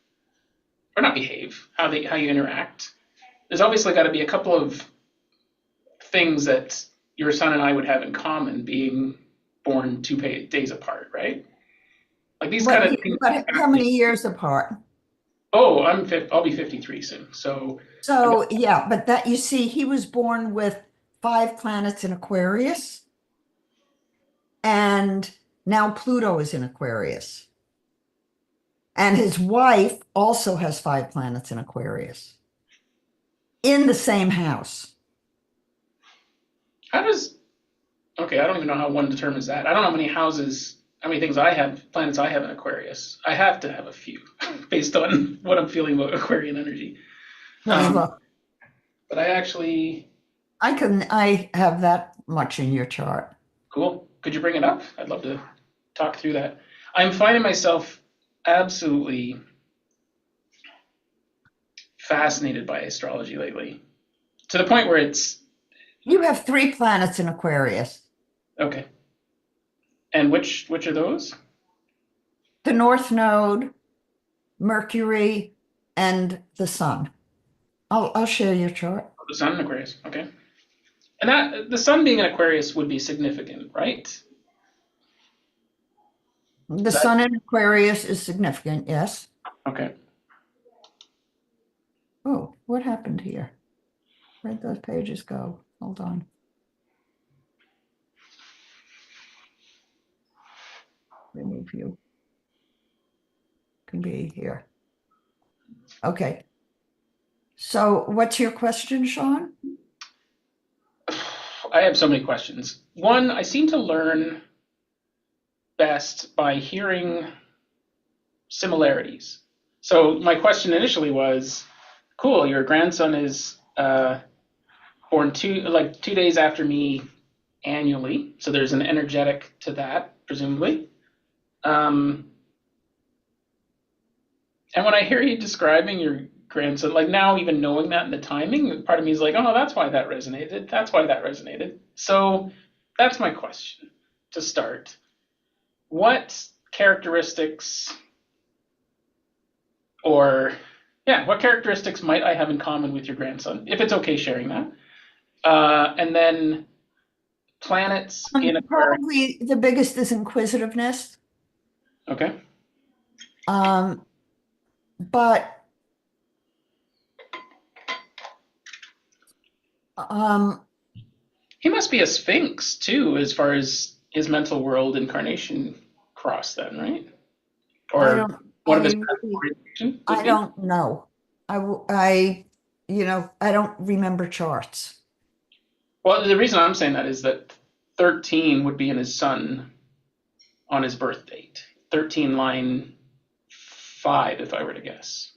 or not behave, how you interact, there's obviously got to be a couple of things that your son and I would have in common being born 2 days apart, right? Like these kind But, of things but how many years apart? Oh, I'll be 53 soon. So I got, So yeah, but that you see, he was born with 5 planets in Aquarius, and now Pluto is in Aquarius. And his wife also has 5 planets in Aquarius in the same house. how does okay, I don't even know how one determines that. I don't know how many houses, how many things I have, planets I have in Aquarius. I have to have a few based on what I'm feeling about Aquarian energy. Let me Um, look. but I actually, I have that much in your chart. cool. Could you bring it up? I'd love to talk through that. I'm finding myself absolutely fascinated by astrology lately to the point where it's You have 3 planets in Aquarius. okay. And which are those? The North Node, Mercury, and the Sun. I'll share your chart. The sun in Aquarius. Okay. And that the sun being in Aquarius would be significant, right? The Is that Sun in Aquarius is significant, yes. okay? Oh, what happened here? Where'd those pages go? Hold on. Remove you. Can be here. Okay. So what's your question, Sean? I have so many questions. One, I seem to learn best by hearing similarities. So my question initially was, cool, your grandson is born 2 days after me annually, so there's an energetic to that, presumably. Um, and when I hear you describing your grandson, like now even knowing that and the timing, part of me is like, oh, that's why that resonated. That's why that resonated. So that's my question to start. What characteristics or yeah, what characteristics might I have in common with your grandson, if it's okay sharing that? And then planets in Aquarius. Probably the biggest is inquisitiveness. Okay. Um, but um, He must be a sphinx too, as far as his mental world incarnation cross, then, right? I Or don't, one of his I past really, orientation would I be. don't know. I, I don't remember charts. Well, the reason I'm saying that is that 13 would be in his sun on his birth date. 13 line 5, if I were to guess.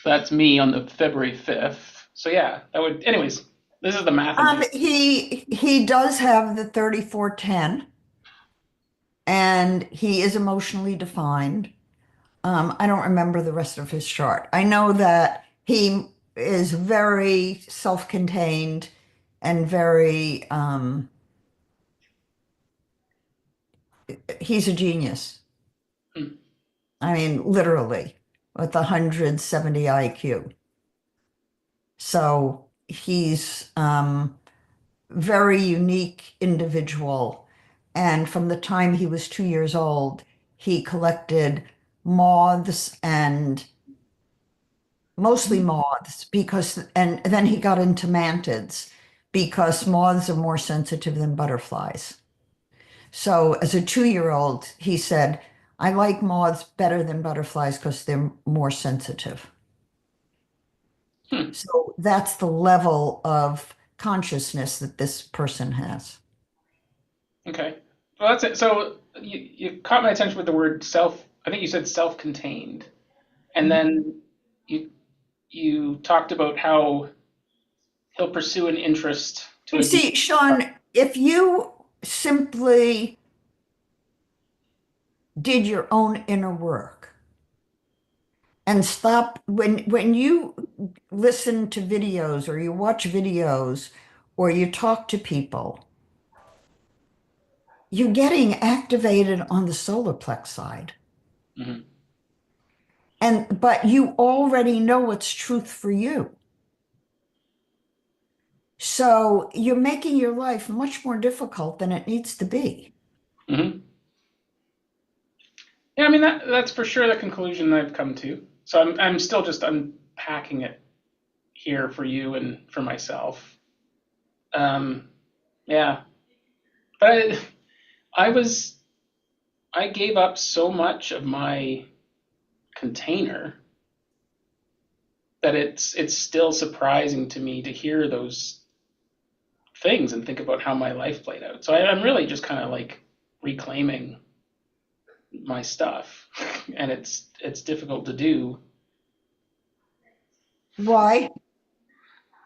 That's me on the February 5th. So yeah, that would. Anyways, this is the math I'm doing. He does have the 3410, and he is emotionally defined. I don't remember the rest of his chart. I know that he is very self-contained and very, he's a genius. Hmm. I mean, literally, with 170 IQ. So he's very unique individual. And from the time he was 2 years old, he collected moths and mostly moths and then he got into mantids because moths are more sensitive than butterflies. So as a 2 year old, he said, I like moths better than butterflies because they're more sensitive. Hmm. So that's the level of consciousness that this person has. Okay. Well, that's it. So you caught my attention with the word self. I think you said self-contained, and then you you talked about how he'll pursue an interest to You a deep. see, Sean, if you simply did your own inner work and stop when you listen to videos or you watch videos or you talk to people, you're getting activated on the solar plex side. Mhm. But you already know what's truth for you. So you're making your life much more difficult than it needs to be. Mhm. Yeah, I mean that's for sure the conclusion I've come to. So I'm still just unpacking it here for you and for myself. Um, yeah, but I was I gave up so much of my container that it's still surprising to me to hear those things and think about how my life played out. So I'm really just kind of like reclaiming my stuff, and it's difficult to do. Why?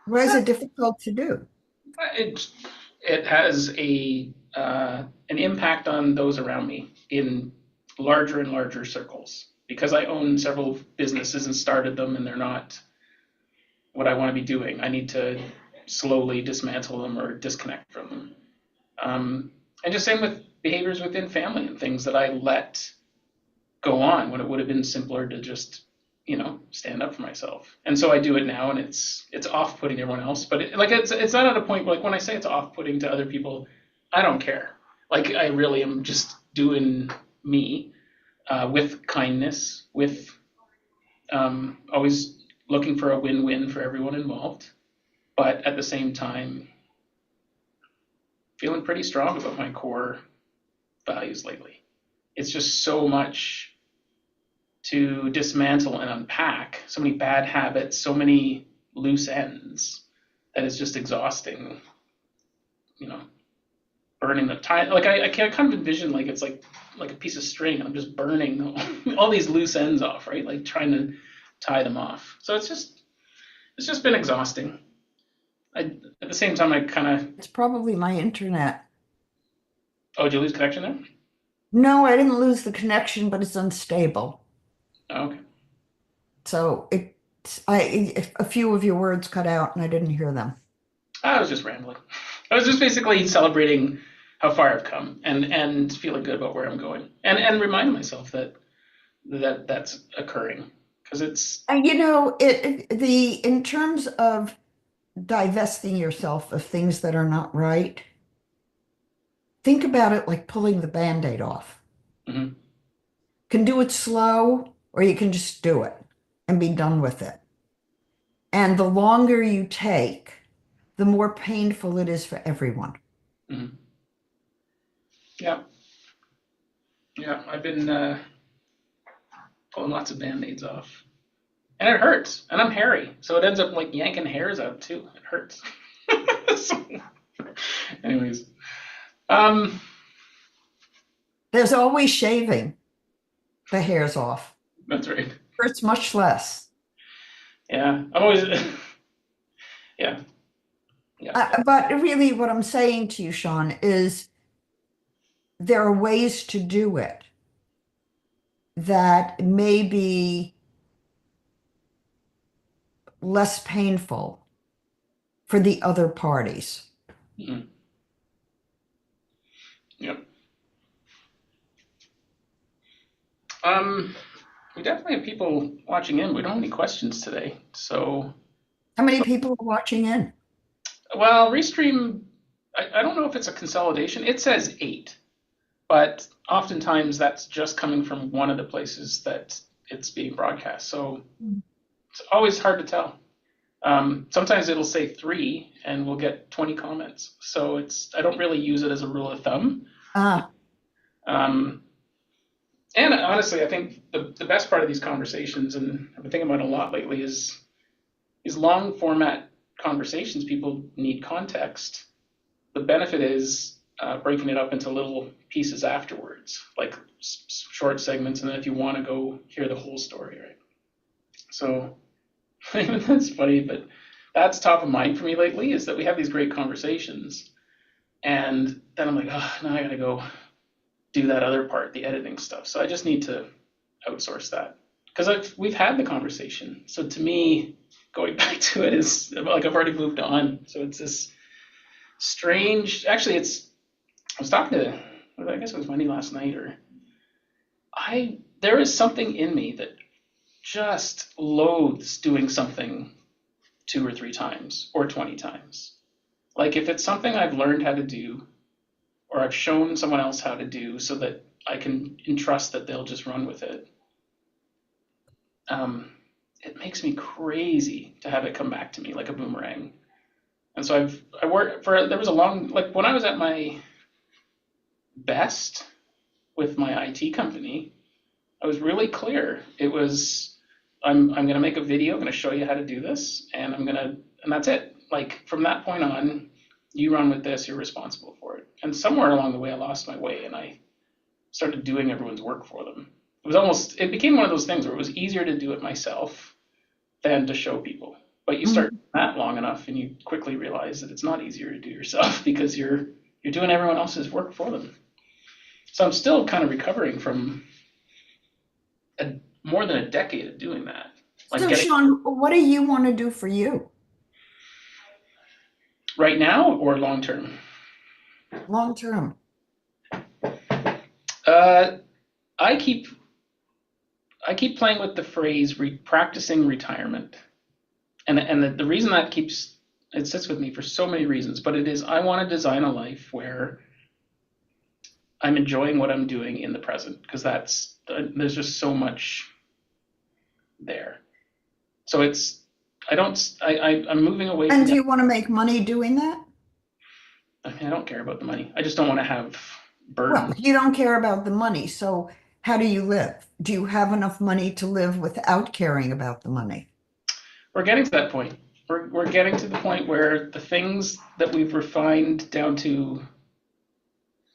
Why is it difficult to do? It it has a an impact on those around me in larger and larger circles because I own several businesses and started them, and they're not what I want to be doing. I need to slowly dismantle them or disconnect from them. And just same with behaviors within family and things that I let go on when it would have been simpler to just stand up for myself. And so I do it now, and it's off-putting to everyone else. But it's not at a point where, like, when I say it's off-putting to other people, I don't care. Like, I really am just doing me with kindness, with always looking for a win-win for everyone involved, but at the same time feeling pretty strong about my core values lately. It's just so much to dismantle and unpack, so many bad habits, so many loose ends, that is just exhausting. You know, burning the time. Like I can kind of envision like it's like a piece of string. I'm just burning all these loose ends off, right? Like trying to tie them off. So it's just been exhausting. At the same time, I kind of. It's probably my internet. Oh, did you lose connection there? No, I didn't lose the connection, but it's unstable. Oh, okay. So a few of your words cut out and I didn't hear them. I was just rambling. I was just basically celebrating how far I've come and feeling good about where I'm going and reminding myself that's occurring because it's. And in terms of divesting yourself of things that are not right, think about it like pulling the Band-Aid off. Mhm. Can do it slow, or you can just do it and be done with it. And the longer you take, the more painful it is for everyone. Mhm. Yeah, yeah. I've been pulling lots of band-aids off, and it hurts. And I'm hairy, so it ends up like yanking hairs out too. It hurts. So, anyways, um, There's always shaving the hairs off. that's right. Hurts much less. Yeah, I'm always. Yeah, yeah. But really, what I'm saying to you, Sean, is there are ways to do it that may be less painful for the other parties. Mhm. Yep. We definitely have people watching in. We don't have any questions today, so How many people are watching in? well, Restream I don't know if it's a consolidation. It says 8, but oftentimes that's just coming from one of the places that it's being broadcast. So it's always hard to tell. Sometimes it'll say 3 and we'll get 20 comments. So I don't really use it as a rule of thumb. Ah, Um, and honestly, I think the best part of these conversations, and I've been thinking about it a lot lately, is these long format conversations. People need context. The benefit is breaking it up into little pieces afterwards, like short segments, and then if you want to go hear the whole story, right? So that's funny, but that's top of mind for me lately is that we have these great conversations, and then I'm like, oh, now I gotta go do that other part, the editing stuff. So I just need to outsource that because we've had the conversation. So to me, going back to it is like I've already moved on. So it's this strange. Actually, I was talking to, I guess it was Wendy last night, or there is something in me that just loathes doing something 2 or 3 times or 20 times. Like if it's something I've learned how to do or I've shown someone else how to do so that I can entrust that they'll just run with it, it makes me crazy to have it come back to me like a boomerang. And so I worked for, there was a long, like when I was at my best with my IT company, I was really clear. It was, I'm going to make a video, I'm going to show you how to do this, and and that's it. Like from that point on, you run with this, you're responsible for it. And somewhere along the way, I lost my way and I started doing everyone's work for them. It became one of those things where it was easier to do it myself than to show people. But you start that long enough and you quickly realize that it's not easier to do yourself because you're doing everyone else's work for them. So I'm still kind of recovering from more than a decade of doing that. Like so Sean, what do you want to do for you? Right now or long term? Long term. I keep playing with the phrase practicing retirement, and the reason that it sits with me for so many reasons, but it is I want to design a life where I'm enjoying what I'm doing in the present because there's just so much there. So I'm moving away from And do you want to make money doing that? I mean, I don't care about the money. I just don't want to have burden. Well, you don't care about the money. So how do you live? Do you have enough money to live without caring about the money? We're getting to that point. We're getting to the point where the things that we've refined down to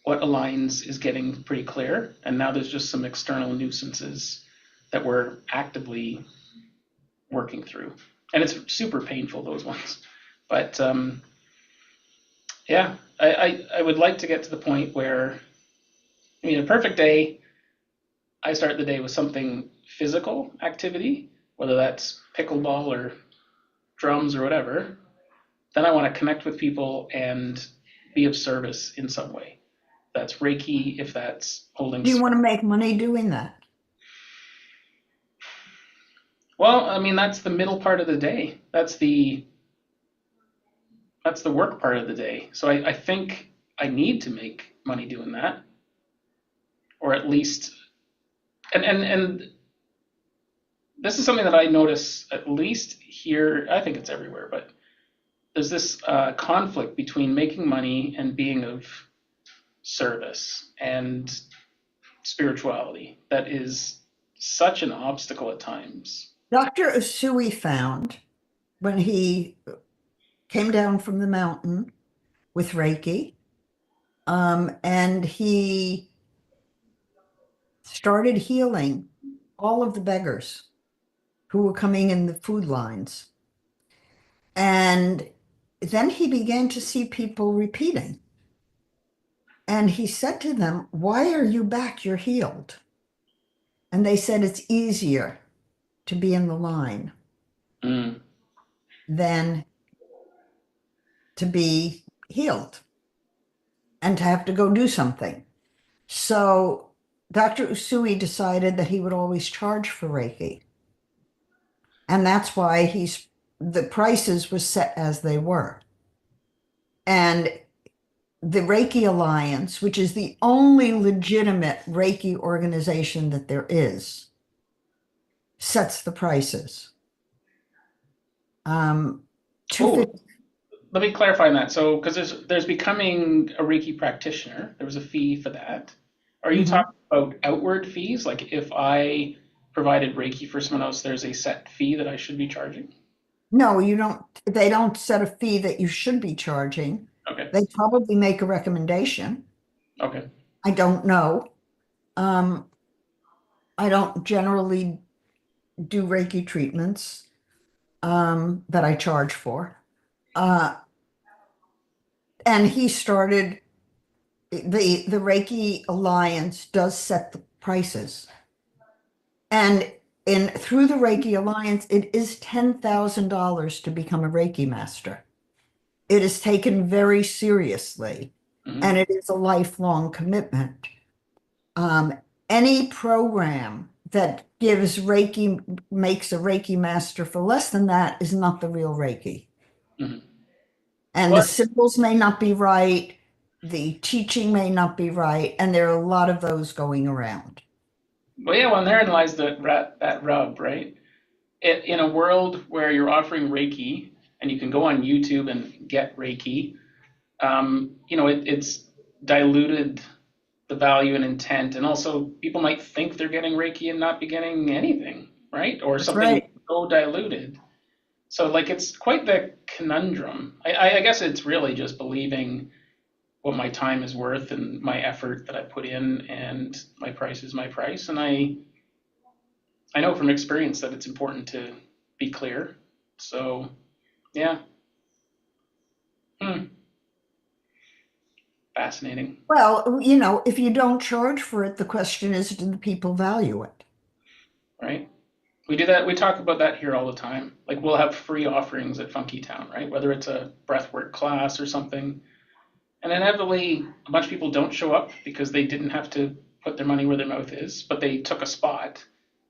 what aligns is getting pretty clear. And now there's just some external nuisances that we're actively working through. And it's super painful, those ones. But yeah, I would like to get to the point where, I mean, a perfect day, I start the day with something physical activity, whether that's pickleball or drums or whatever. Then I want to connect with people and be of service in some way. That's Reiki, if that's holding. Do you want to make money doing that? Well, I mean, that's the middle part of the day. That's the work part of the day. So I think I need to make money doing that, or at least, and this is something that I notice at least here. I think it's everywhere, but there's this conflict between making money and being of service and spirituality that is such an obstacle at times. Dr. Usui found when he came down from the mountain with Reiki, and he started healing all of the beggars who were coming in the food lines. And then he began to see people repeating. And he said to them, "Why are you back? You're healed." And they said, "It's easier to be in the line than to be healed and to have to go do something." So Dr. Usui decided that he would always charge for Reiki. And that's why the prices were set as they were. And the Reiki Alliance, which is the only legitimate Reiki organization that there is, sets the prices. Oh, 250. let me clarify that. So, because there's becoming a Reiki practitioner, there was a fee for that. Are you Mhm. talking about outward fees? Like if I provided Reiki for someone else, there's a set fee that I should be charging? No, you don't, they don't set a fee that you should be charging. Okay. They probably make a recommendation. Okay. I don't know. Um, I don't generally do Reiki treatments that I charge for. Uh, and he started the Reiki Alliance does set the prices. And in through the Reiki Alliance, it is $10,000 to become a Reiki master. It is taken very seriously, Hmm. and it is a lifelong commitment. Um, any program that gives Reiki, makes a Reiki master for less than that is not the real Reiki. Hmm. And the Well, symbols may not be right, the teaching may not be right, and there are a lot of those going around. yeah, well, therein lies that rub, right? In a world where you're offering Reiki and you can go on YouTube and get Reiki, it's diluted the value and intent, and also people might think they're getting Reiki and not be getting anything, right? Or That's something right. so diluted. So, like, it's quite the conundrum. I guess it's really just believing what my time is worth and my effort that I put in, and my price is my price. And I know from experience that it's important to be clear. So, yeah, hmm, fascinating, Well, if you don't charge for it, the question is, do the people value it? right? We do that. We talk about that here all the time. Like we'll have free offerings at Funky Town, right? Whether it's a breathwork class or something. And inevitably, a bunch of people don't show up because they didn't have to put their money where their mouth is, but they took a spot,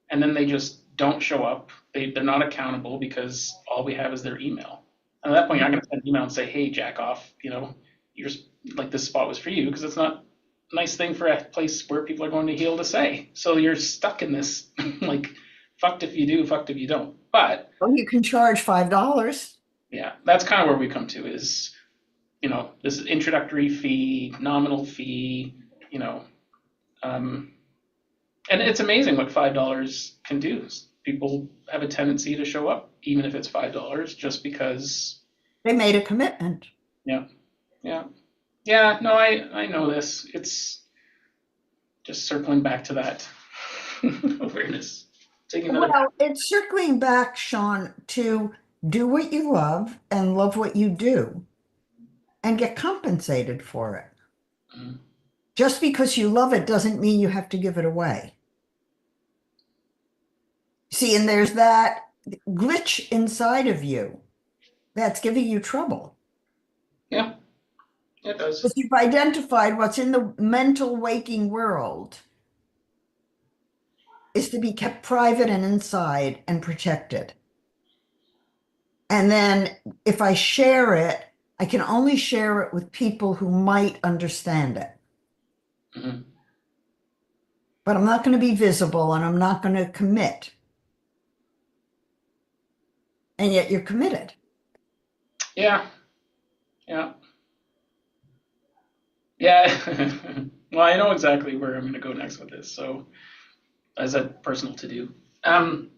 and then they just don't show up. They're not accountable because all we have is their email. And at that point, you're not going to send an email and say, "Hey, jack off," you're like this spot was for you, because it's not a nice thing for a place where people are going to heal to say. So you're stuck in this like fucked if you do, fucked if you don't. But Well, you can charge $5. yeah, that's kind of where we come to is, this introductory fee, nominal fee, you know, um, and it's amazing what $5 can do. People have a tendency to show up, even if it's $5, just because. They made a commitment. Yeah, yeah, yeah. No, I know this. It's just circling back to that awareness, taking another. Well, it's circling back, Sean, to do what you love and love what you do and get compensated for it. Mhm. Just because you love it doesn't mean you have to give it away. See, and there's that glitch inside of you that's giving you trouble. Yeah, it does. Because you've identified what's in the mental waking world is to be kept private and inside and protected. And then if I share it, I can only share it with people who might understand it. Hmm. But I'm not going to be visible and I'm not going to commit. And yet you're committed. Yeah, yeah, yeah. Well, I know exactly where I'm going to go next with this. So, as a personal to do. Um,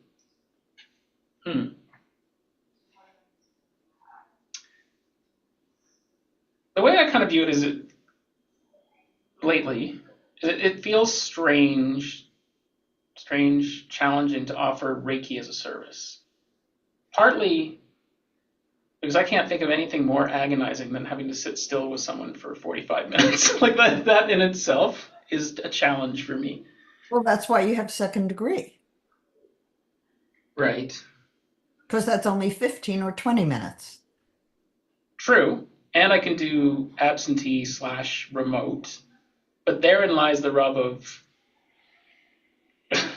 hmm. The way I kind of view it is lately, it feels strange, challenging to offer Reiki as a service. Partly because I can't think of anything more agonizing than having to sit still with someone for 45 minutes. Like that in itself is a challenge for me. Well, that's why you have second degree, Right. because that's only 15 or 20 minutes. True. And I can do absentee slash remote. But therein lies the rub of,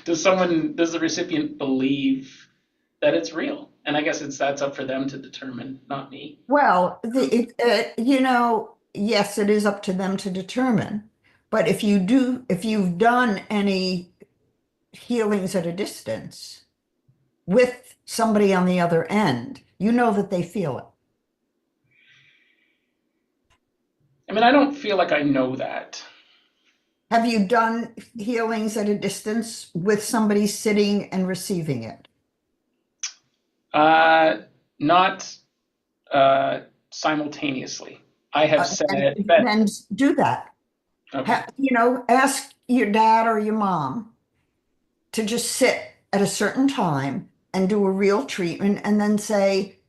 does the recipient believe that it's real? And I guess that's up for them to determine, not me. Well, yes, it is up to them to determine. But if you've done any healings at a distance with somebody on the other end, you know that they feel it. I mean, I don't feel like I know that. Have you done healings at a distance with somebody sitting and receiving it? Not simultaneously. I have said that. Then do that. Okay. Ask your dad or your mom to just sit at a certain time and do a real treatment and then say,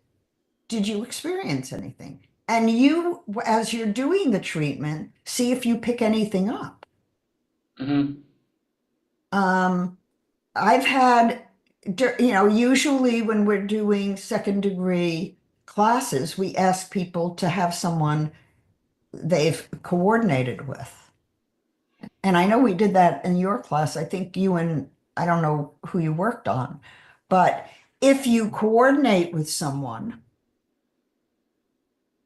did you experience anything? And you, as you're doing the treatment, see if you pick anything up. Hmm. I've had, usually when we're doing second degree classes, we ask people to have someone they've coordinated with. And I know we did that in your class. I think you and I don't know who you worked on, but if you coordinate with someone,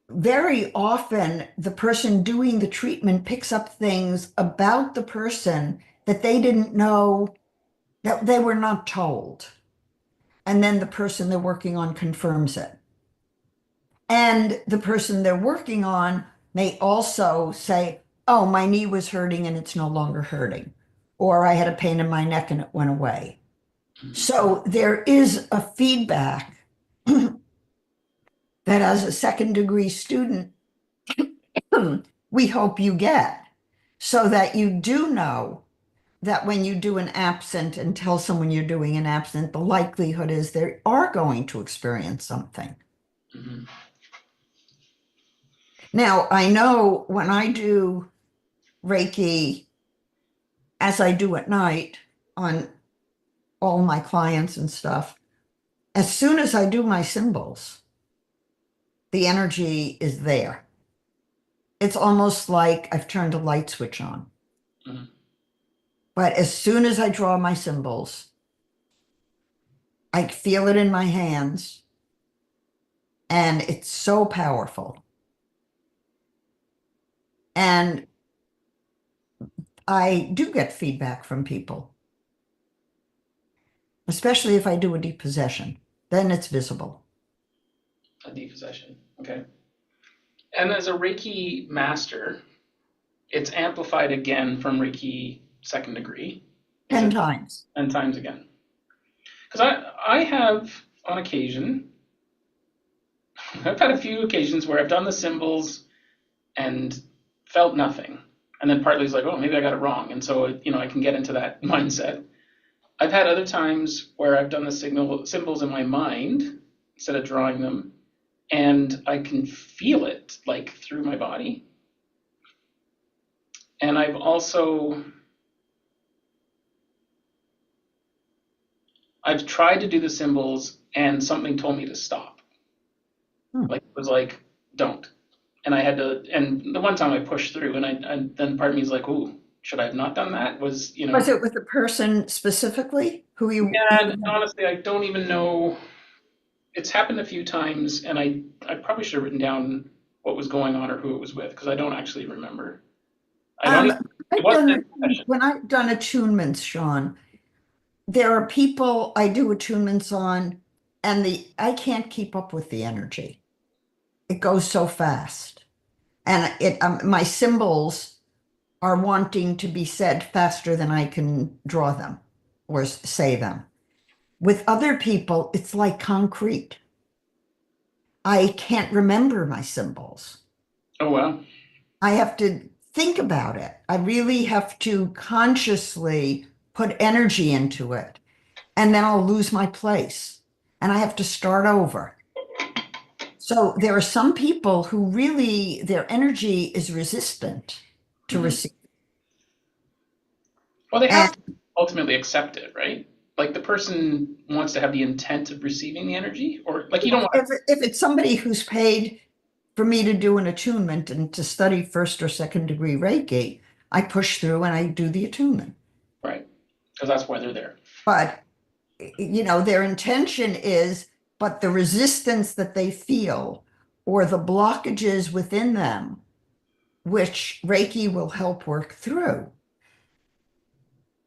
very often the person doing the treatment picks up things about the person that they didn't know, that they were not told. And then the person they're working on confirms it. And the person they're working on may also say, oh, my knee was hurting and it's no longer hurting. Or I had a pain in my neck and it went away. So there is a feedback that as a second degree student, we hope you get, so that you do know that when you do an absent and tell someone you're doing an absent, the likelihood is they are going to experience something. Hmm. Now, I know when I do Reiki, as I do at night on all my clients and stuff, as soon as I do my symbols, the energy is there. It's almost like I've turned a light switch on. Hmm. But as soon as I draw my symbols, I feel it in my hands, and it's so powerful. And I do get feedback from people, especially if I do a deep possession, then it's visible. A depossession. Okay. And as a Reiki master, it's amplified again from Reiki second degree. Is 10 it times. 10 times again? Because I have on occasion, I've had a few occasions where I've done the symbols and felt nothing. And then partly it's like, oh, maybe I got it wrong. And so, I can get into that mindset. I've had other times where I've done the symbols in my mind instead of drawing them, and I can feel it like through my body. And I've tried to do the symbols and something told me to stop. Like it was like, don't. And I had to, and the one time I pushed through, and then part of me is like, ooh, should I have not done that? Was it with the person specifically who you? Yeah, and honestly, I don't even know. It's happened a few times, and I probably should have written down what was going on or who it was with, because I don't actually remember. I don't even, it wasn't a session. When I've done attunements, Sean, there are people I do attunements on, and I can't keep up with the energy. It goes so fast. And my symbols are wanting to be said faster than I can draw them or say them. With other people, it's like concrete. I can't remember my symbols. Oh, wow. I have to think about it. I really have to consciously put energy into it, and then I'll lose my place and I have to start over. So there are some people who really, their energy is resistant to Mhm. receive. Well, they have And to ultimately accept it, right? Like the person wants to have the intent of receiving the energy, or like you don't want if it's somebody who's paid for me to do an attunement and to study first or second degree Reiki, I push through and I do the attunement. right? Because that's why they're there. But, their intention is, the resistance that they feel or the blockages within them which Reiki will help work through,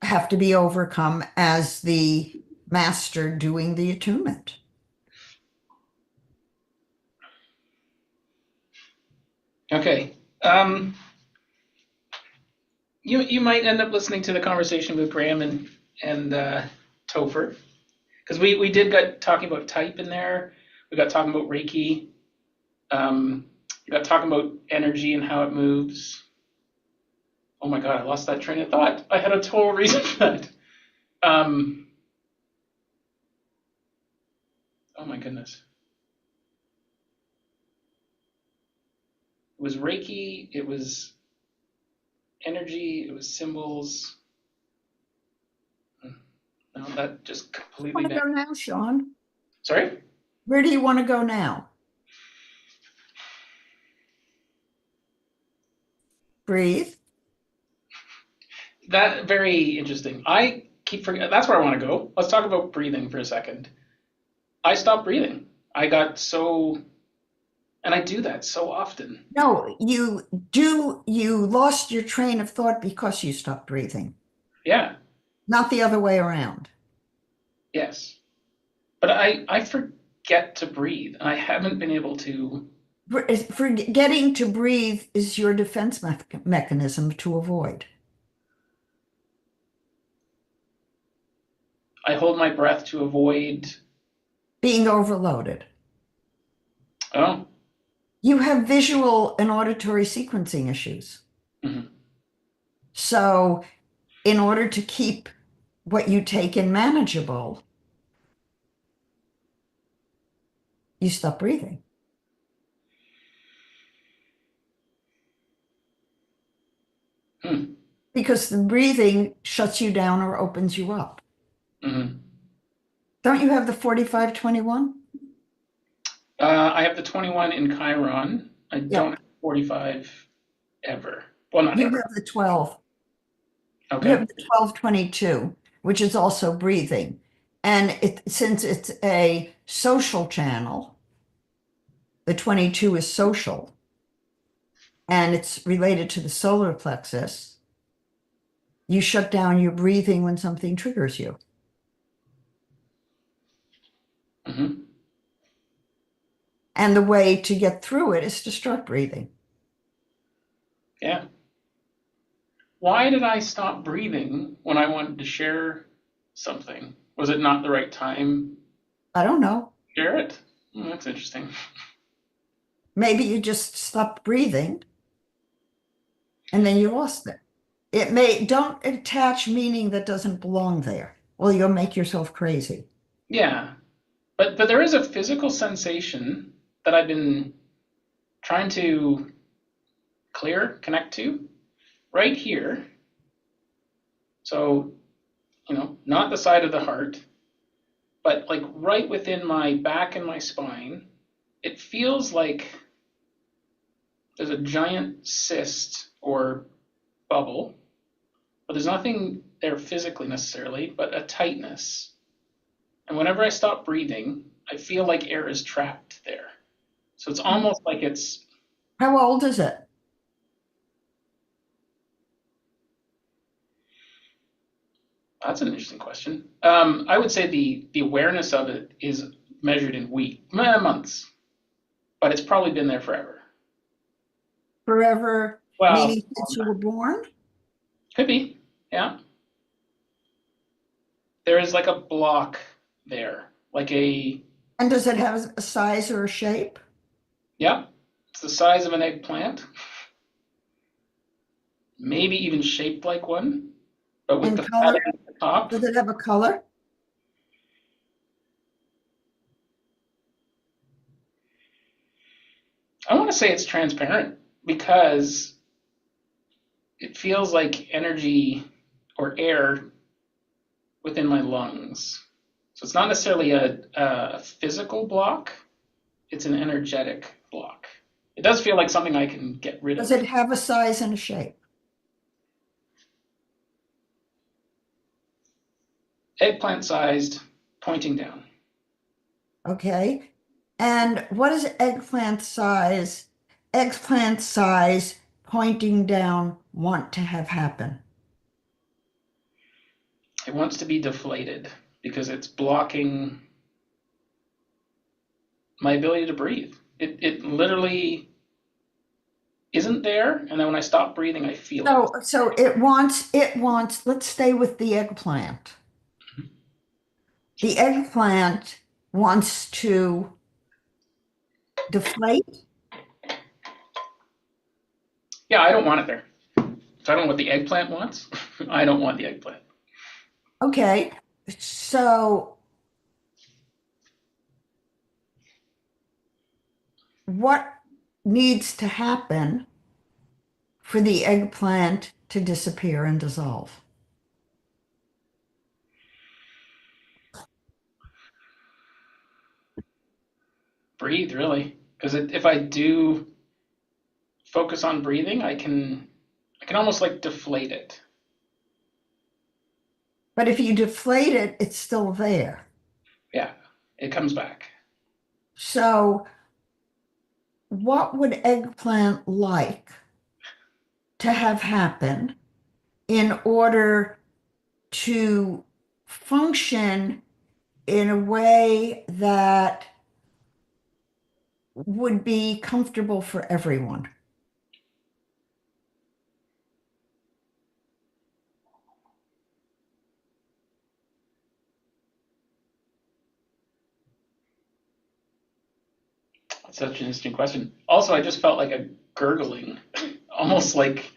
have to be overcome as the master doing the attunement. Okay. You might end up listening to the conversation with Graham and Topher, because we did get talking about type in there. We got talking about Reiki. We got talking about energy and how it moves. Oh my God, I lost that train of thought. I had a total reason for that. Oh my goodness. It was Reiki, it was energy, it was symbols. No, that just completely Where do you want to go now, Sean? Sorry? Where do you want to go now? Breathe. That very interesting. I keep forgetting. That's where I want to go. Let's talk about breathing for a second. I stopped breathing. I got so, and I do that so often. No, you lost your train of thought because you stopped breathing, Yeah. not the other way around. Yes. But I forget to breathe, and I haven't been able to. Forgetting to breathe is your defense mechanism to avoid. I hold my breath to avoid. Being overloaded. Oh. You have visual and auditory sequencing issues. Mm-hmm. So, in order to keep what you take in manageable, you stop breathing. Hmm. Because the breathing shuts you down or opens you up. Mm-hmm. Don't you have the 45-21? I have the 21 in Chiron. I don't have 45 ever. Well, not You ever. have the 12. You Okay. have the 12-22, which is also breathing. And since it's a social channel, the 22 is social, and it's related to the solar plexus, you shut down your breathing when something triggers you. Mm-hmm. And the way to get through it is to start breathing. Yeah. Why did I stop breathing when I wanted to share something? Was it not the right time I don't know. to share it? That's interesting. Maybe you just stopped breathing and then you lost it. Don't attach meaning that doesn't belong there. Well, you'll make yourself crazy. Yeah. But there is a physical sensation that I've been trying to connect to right here. So, not the side of the heart, but like right within my back and my spine. It feels like there's a giant cyst or bubble, but there's nothing there physically necessarily, but a tightness. And whenever I stop breathing, I feel like air is trapped there. So it's almost like it's. How old is it? That's an interesting question. I would say the awareness of it is measured in months, but it's probably been there forever. Forever, Well, meaning since you were born? could be, yeah. There is like a block there, like a. And does it have a size or a shape? Yeah, it's the size of an eggplant, maybe even shaped like one, but with And the fat color? end at the top. Does it have a color? I want to say it's transparent because it feels like energy or air within my lungs. So it's not necessarily a physical block, it's an energetic block. It does feel like something I can get rid Does of. it have a size and a shape? Eggplant sized, pointing down. Okay. And what is eggplant size pointing down want to have happen? It wants to be deflated because it's blocking my ability to breathe. It literally isn't there, and then when I stop breathing, I feel it. So it wants, let's stay with the eggplant. The eggplant wants to deflate. Yeah, I don't want it there. So I don't know what the eggplant wants. I don't want the eggplant. Okay, so what needs to happen for the eggplant to disappear and dissolve? Breathe, really. Because if I do focus on breathing, I can almost like deflate it. But if you deflate it, it's still there. Yeah, it comes back. So what would eggplant like to have happen in order to function in a way that would be comfortable for everyone? That's such an interesting question. Also, I just felt like a gurgling, almost like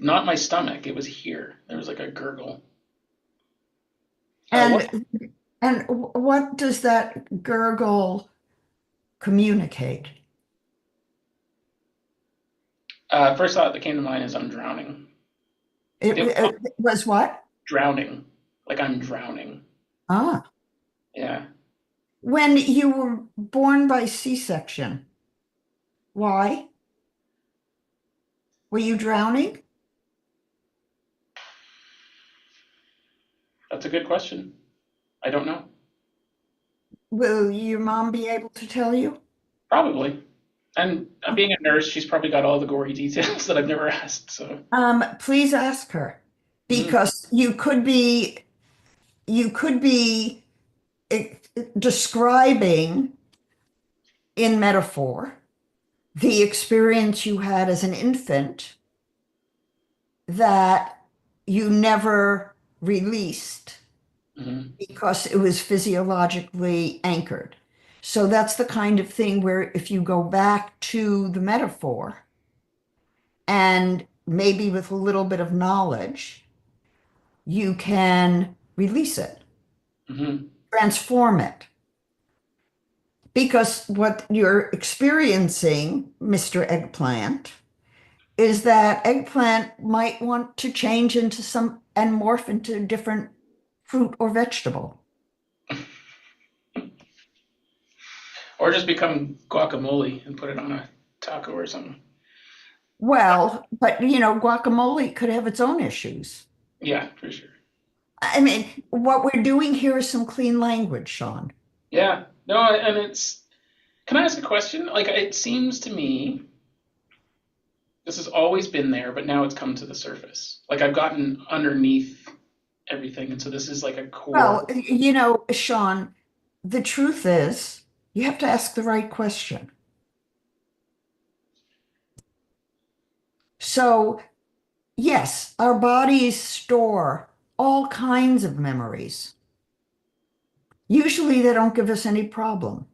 not my stomach. It was here. There was like a gurgle. What? And what does that gurgle communicate? First thought that came to mind is I'm drowning. It, It, it was what? drowning, like I'm drowning. Ah, Yeah. when you were born by C-section, why? Were you drowning? That's a good question. I don't know. Will your mom be able to tell you? Probably. And being a nurse, she's probably got all the gory details that I've never asked. So, Please ask her, mhm, because you could be eh, describing in metaphor the experience you had as an infant that you never released mhm, because it was physiologically anchored. So that's the kind of thing where if you go back to the metaphor and maybe with a little bit of knowledge, you can release it, mhm, transform it. Because what you're experiencing, Mr. Eggplant, is that eggplant might want to change into some and morph into a different fruit or vegetable. or just become guacamole and put it on a taco or something. Well, but guacamole could have its own issues. Yeah, for sure. I mean, what we're doing here is some clean language, Sean. Yeah. No, and it's. Can I ask a question? Like, it seems to me this has always been there, but now it's come to the surface. Like, I've gotten underneath everything, and so this is like a core. Well, Sean, the truth is you have to ask the right question. So, yes, our bodies store all kinds of memories. Usually they don't give us any problem,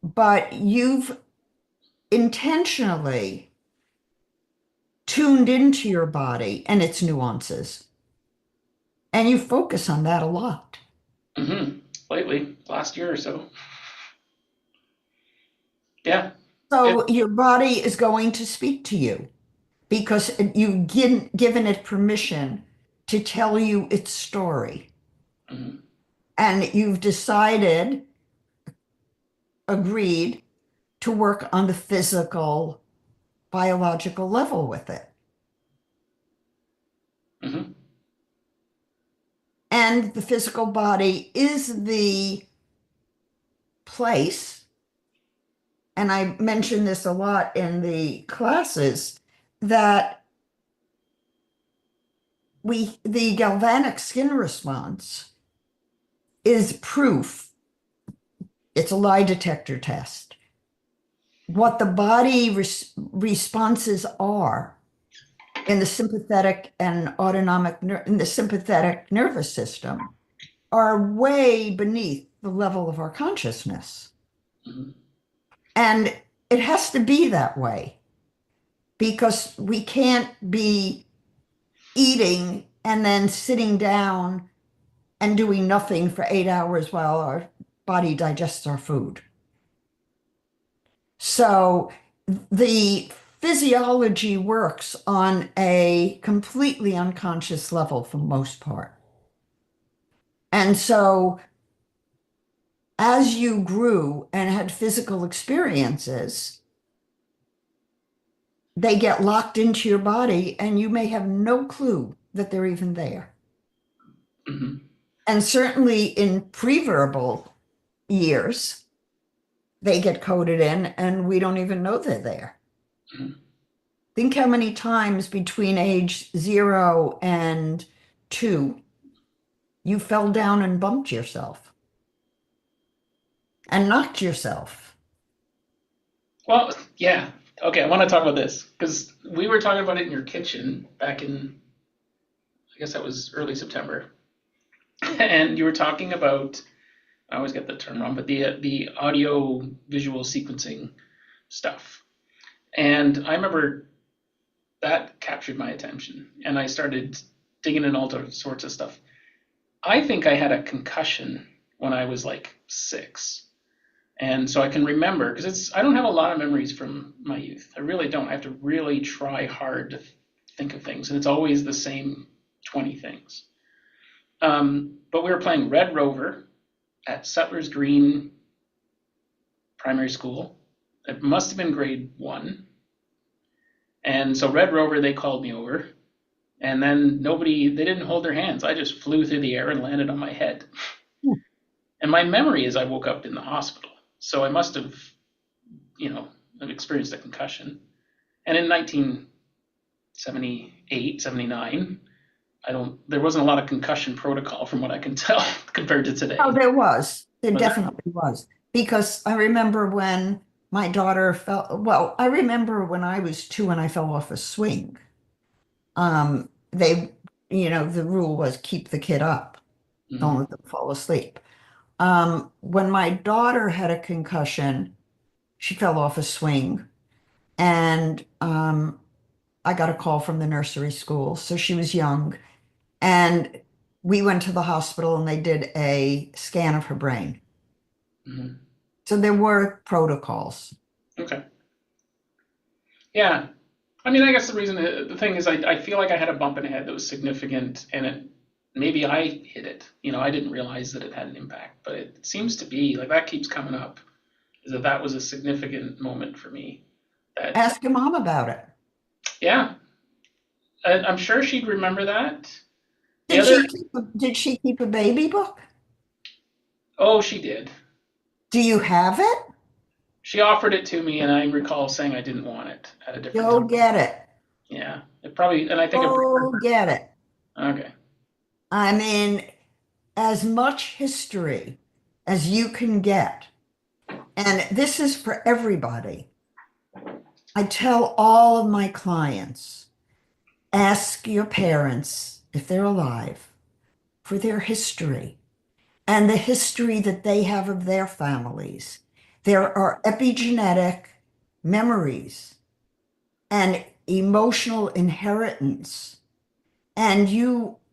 but you've intentionally tuned into your body and its nuances, and you focus on that a lot. Hmm. Lately, last year or so. Yeah. It, So your body is going to speak to you because you've given it permission to tell you its story. mhm, And you've decided, agreed to work on the physical, biological level with it. mhm, And the physical body is the place and I mention this a lot in the classes, that the galvanic skin response is proof. It's a lie detector test. What the body responses are in the sympathetic and autonomic in the sympathetic nervous system are way beneath the level of our consciousness. Mhm. And it has to be that way because we can't be eating and then sitting down and doing nothing for 8 hours while our body digests our food. So the physiology works on a completely unconscious level for most part. And so as you grew and had physical experiences, they get locked into your body and you may have no clue that they're even there. Mhm. And certainly in pre-verbal years, they get coded in and we don't even know they're there. Mhm. Think how many times between age 0 and 2 you fell down and bumped yourself and knocked yourself. Well, yeah. Okay, I want to talk about this because we were talking about it in your kitchen back in, I guess that was early September, and you were talking about, I always get the term wrong, but the audio visual sequencing stuff. And I remember that captured my attention, and I started digging in all sorts of stuff. I think I had a concussion when I was like 6. And so I can remember, because I don't have a lot of memories from my youth. I really don't. I have to really try hard to think of things, and it's always the same 20 things. But we were playing Red Rover at Settlers Green Primary School. It must have been grade 1. And so Red Rover, they called me over, and then they didn't hold their hands. I just flew through the air and landed on my head. And my memory is I woke up in the hospital. So I must have, experienced a concussion. And in 1978, 79, there wasn't a lot of concussion protocol from what I can tell compared to today. Oh, there was. There Was there? definitely was. Because I remember when my daughter I remember when I was 2 and I fell off a swing. They, the rule was keep the kid up, don't Mhm. let them fall asleep. When my daughter had a concussion, she fell off a swing, and I got a call from the nursery school. So she was young, and we went to the hospital and they did a scan of her brain. Mhm. So there were protocols. Okay. Yeah. I mean, I guess the thing is, I feel like I had a bump in the head that was significant, and maybe I hit it. I didn't realize that it had an impact, but it seems to be like that keeps coming up. Is that was a significant moment for me. That Ask your mom about it. Yeah, I'm sure she'd remember that. The Did other, she keep a baby book? oh, she did. Do you have it? She offered it to me, and I recall saying I didn't want it at a different Go time. get it. Yeah, it probably, and I think it. Go get it. Okay. I mean, as much history as you can get. And this is for everybody. I tell all of my clients, ask your parents, if they're alive, for their history and the history that they have of their families. There are epigenetic memories and emotional inheritance. And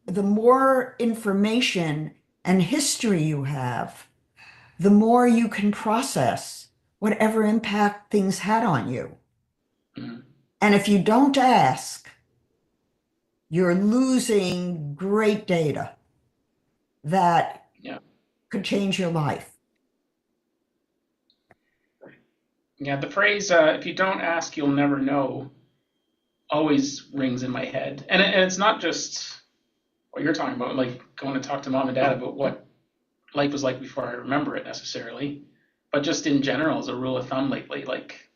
the more information and history you have, the more you can process whatever impact things had on you. Mhm. And if you don't ask, you're losing great data that Yeah. could change your life. Yeah. The phrase "if you don't ask, you'll never know" always rings in my head, and it's not just what you're talking about, like going to talk to mom and dad about what life was like before I remember it necessarily. But just in general, as a rule of thumb lately, like,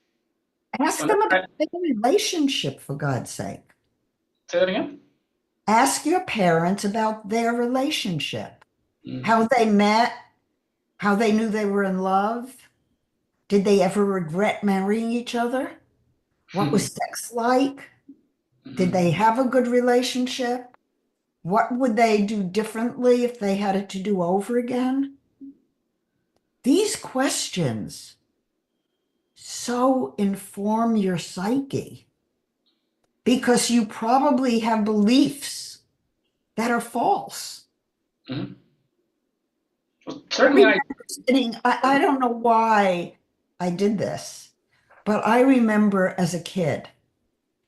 Ask when them I, about their relationship, for God's sake. say that again? Ask your parents about their relationship, Mm. how they met, how they knew they were in love. Did they ever regret marrying each other? What was sex like? Did Mhm. they have a good relationship? What would they do differently if they had it to do over again? These questions so inform your psyche because you probably have beliefs that are false. Mhm. Well, I certainly remember sitting, I don't know why I did this, but I remember as a kid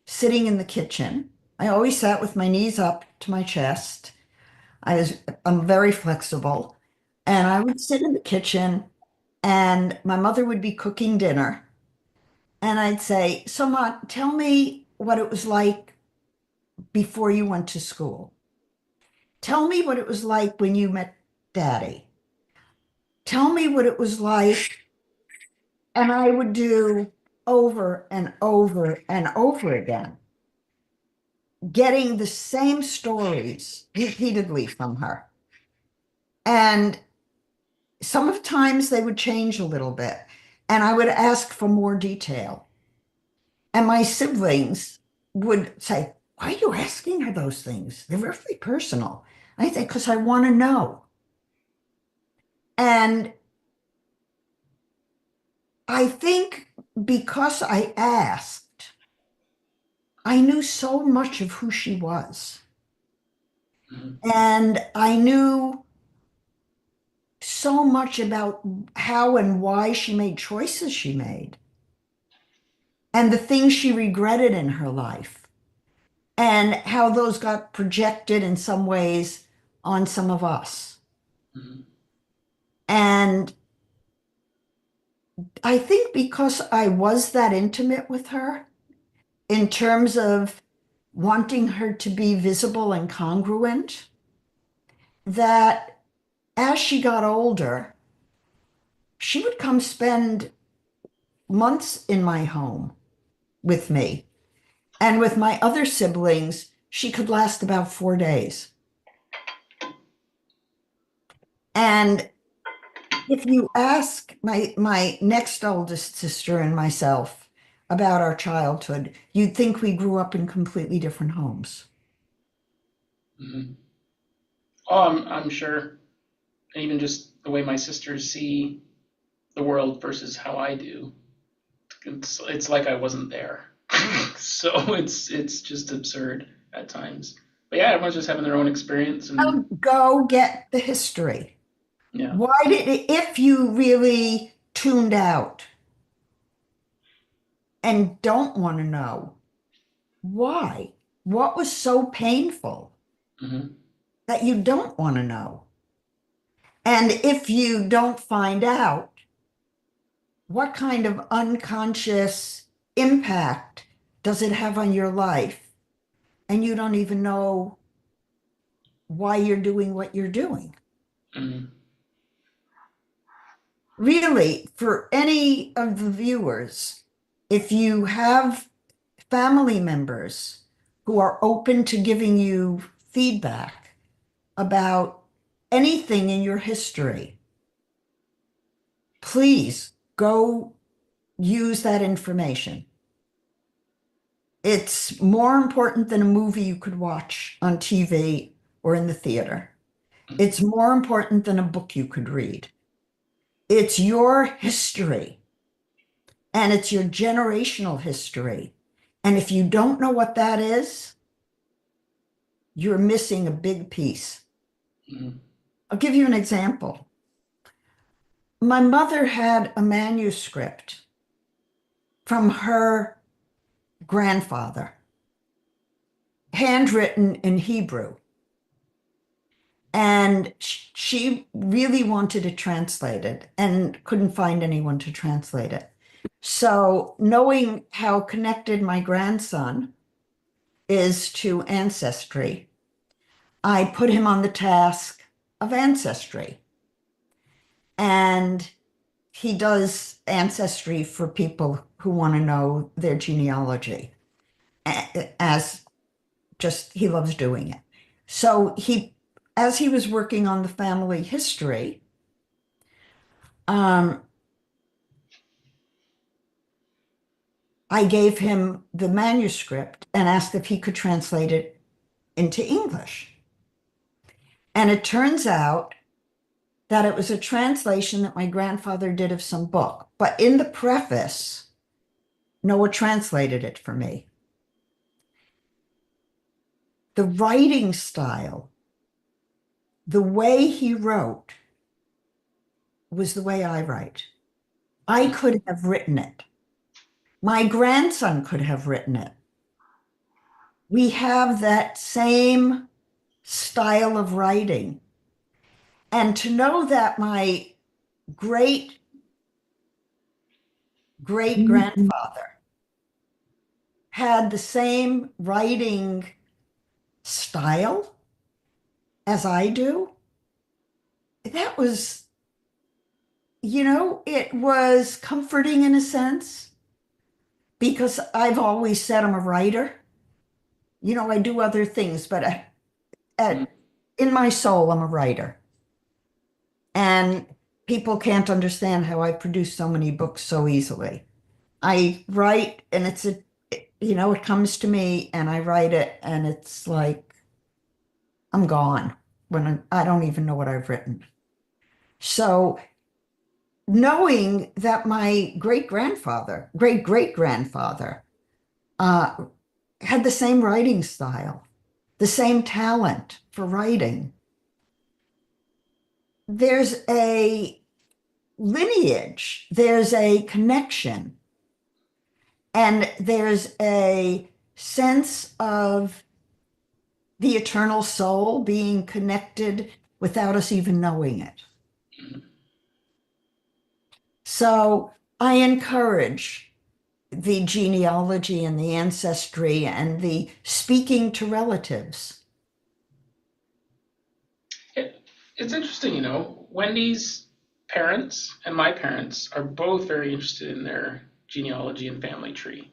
sitting in the kitchen. I always sat with my knees up to my chest. I'm very flexible. And I would sit in the kitchen and my mother would be cooking dinner. And I'd say, so Ma, tell me what it was like before you went to school. Tell me what it was like when you met Daddy. Tell me what it was like. And I would do over and over and over again, getting the same stories repeatedly from her. And sometimes they would change a little bit, and I would ask for more detail. And my siblings would say, why are you asking her those things? They're really personal. I think because I want to know. And I think because I asked, I knew so much of who she was. Mhm. And I knew so much about how and why she made choices she made and the things she regretted in her life and how those got projected in some ways on some of us. Mhm. And I think because I was that intimate with her in terms of wanting her to be visible and congruent, that as she got older, she would come spend months in my home with me. And with my other siblings, she could last about 4 days. And if you ask my next oldest sister and myself about our childhood, you'd think we grew up in completely different homes. Mhm. Oh, I'm sure. And even just the way my sisters see the world versus how I do, it's like I wasn't there. So it's just absurd at times. But yeah, everyone's just having their own experience, and Go get the history. yeah. Why did it, if you really tuned out and don't want to know, why? What was so painful Hmm. that you don't want to know? And if you don't find out, what kind of unconscious impact does it have on your life? And you don't even know why you're doing what you're doing. Hmm. Really, for any of the viewers, if you have family members who are open to giving you feedback about anything in your history, please go use that information. It's more important than a movie you could watch on TV or in the theater. It's more important than a book you could read. It's your history and it's your generational history. And if you don't know what that is, you're missing a big piece. Hmm. I'll give you an example. My mother had a manuscript from her grandfather, handwritten in Hebrew. And she really wanted it translated and couldn't find anyone to translate it. So, knowing how connected my grandson is to ancestry, I put him on the task of ancestry. And he does ancestry for people who want to know their genealogy, as just he loves doing it. So as he was working on the family history, I gave him the manuscript and asked if he could translate it into English. And it turns out that it was a translation that my grandfather did of some book. But in the preface, Noah translated it for me. The writing style, the way he wrote, was the way I write. I could have written it. My grandson could have written it. We have that same style of writing. And to know that my great great grandfather had the same writing style as I do, that was, it was comforting in a sense because I've always said I'm a writer. I do other things, but in my soul, I'm a writer. And people can't understand how I produce so many books so easily. I write and it comes to me and I write it and it's like I'm gone when I don't even know what I've written. So knowing that my great-great-grandfather, had the same writing style, the same talent for writing, there's a lineage, there's a connection, and there's a sense of the eternal soul being connected without us even knowing it. So I encourage the genealogy and the ancestry and the speaking to relatives. It's interesting, Wendy's parents and my parents are both very interested in their genealogy and family tree.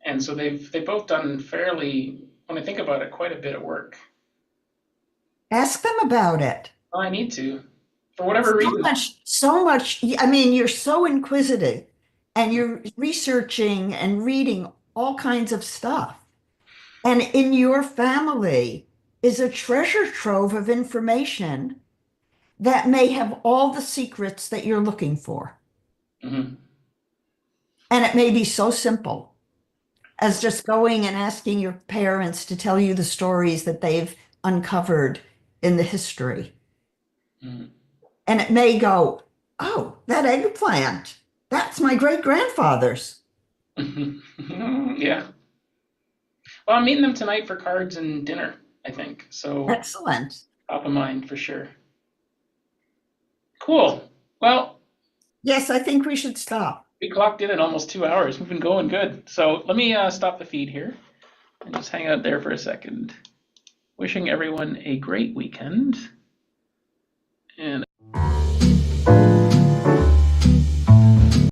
And so they've both done fairly, when I think about it, quite a bit of work. Ask them about it. Well, I need to, for whatever reason. So much. I mean, you're so inquisitive and you're researching and reading all kinds of stuff. And in your family is a treasure trove of information that may have all the secrets that you're looking for. Mm-hmm. And it may be so simple as just going and asking your parents to tell you the stories that they've uncovered in the history. Mm-hmm. And it may go, oh, that eggplant, that's my great-grandfather's. Yeah. Well, I'm meeting them tonight for cards and dinner, I think. So Excellent. top of mind for sure. Cool. Well, yes, I think we should stop. We clocked in at almost 2 hours. We've been going good. So let me stop the feed here and just hang out there for a second. Wishing everyone a great weekend. And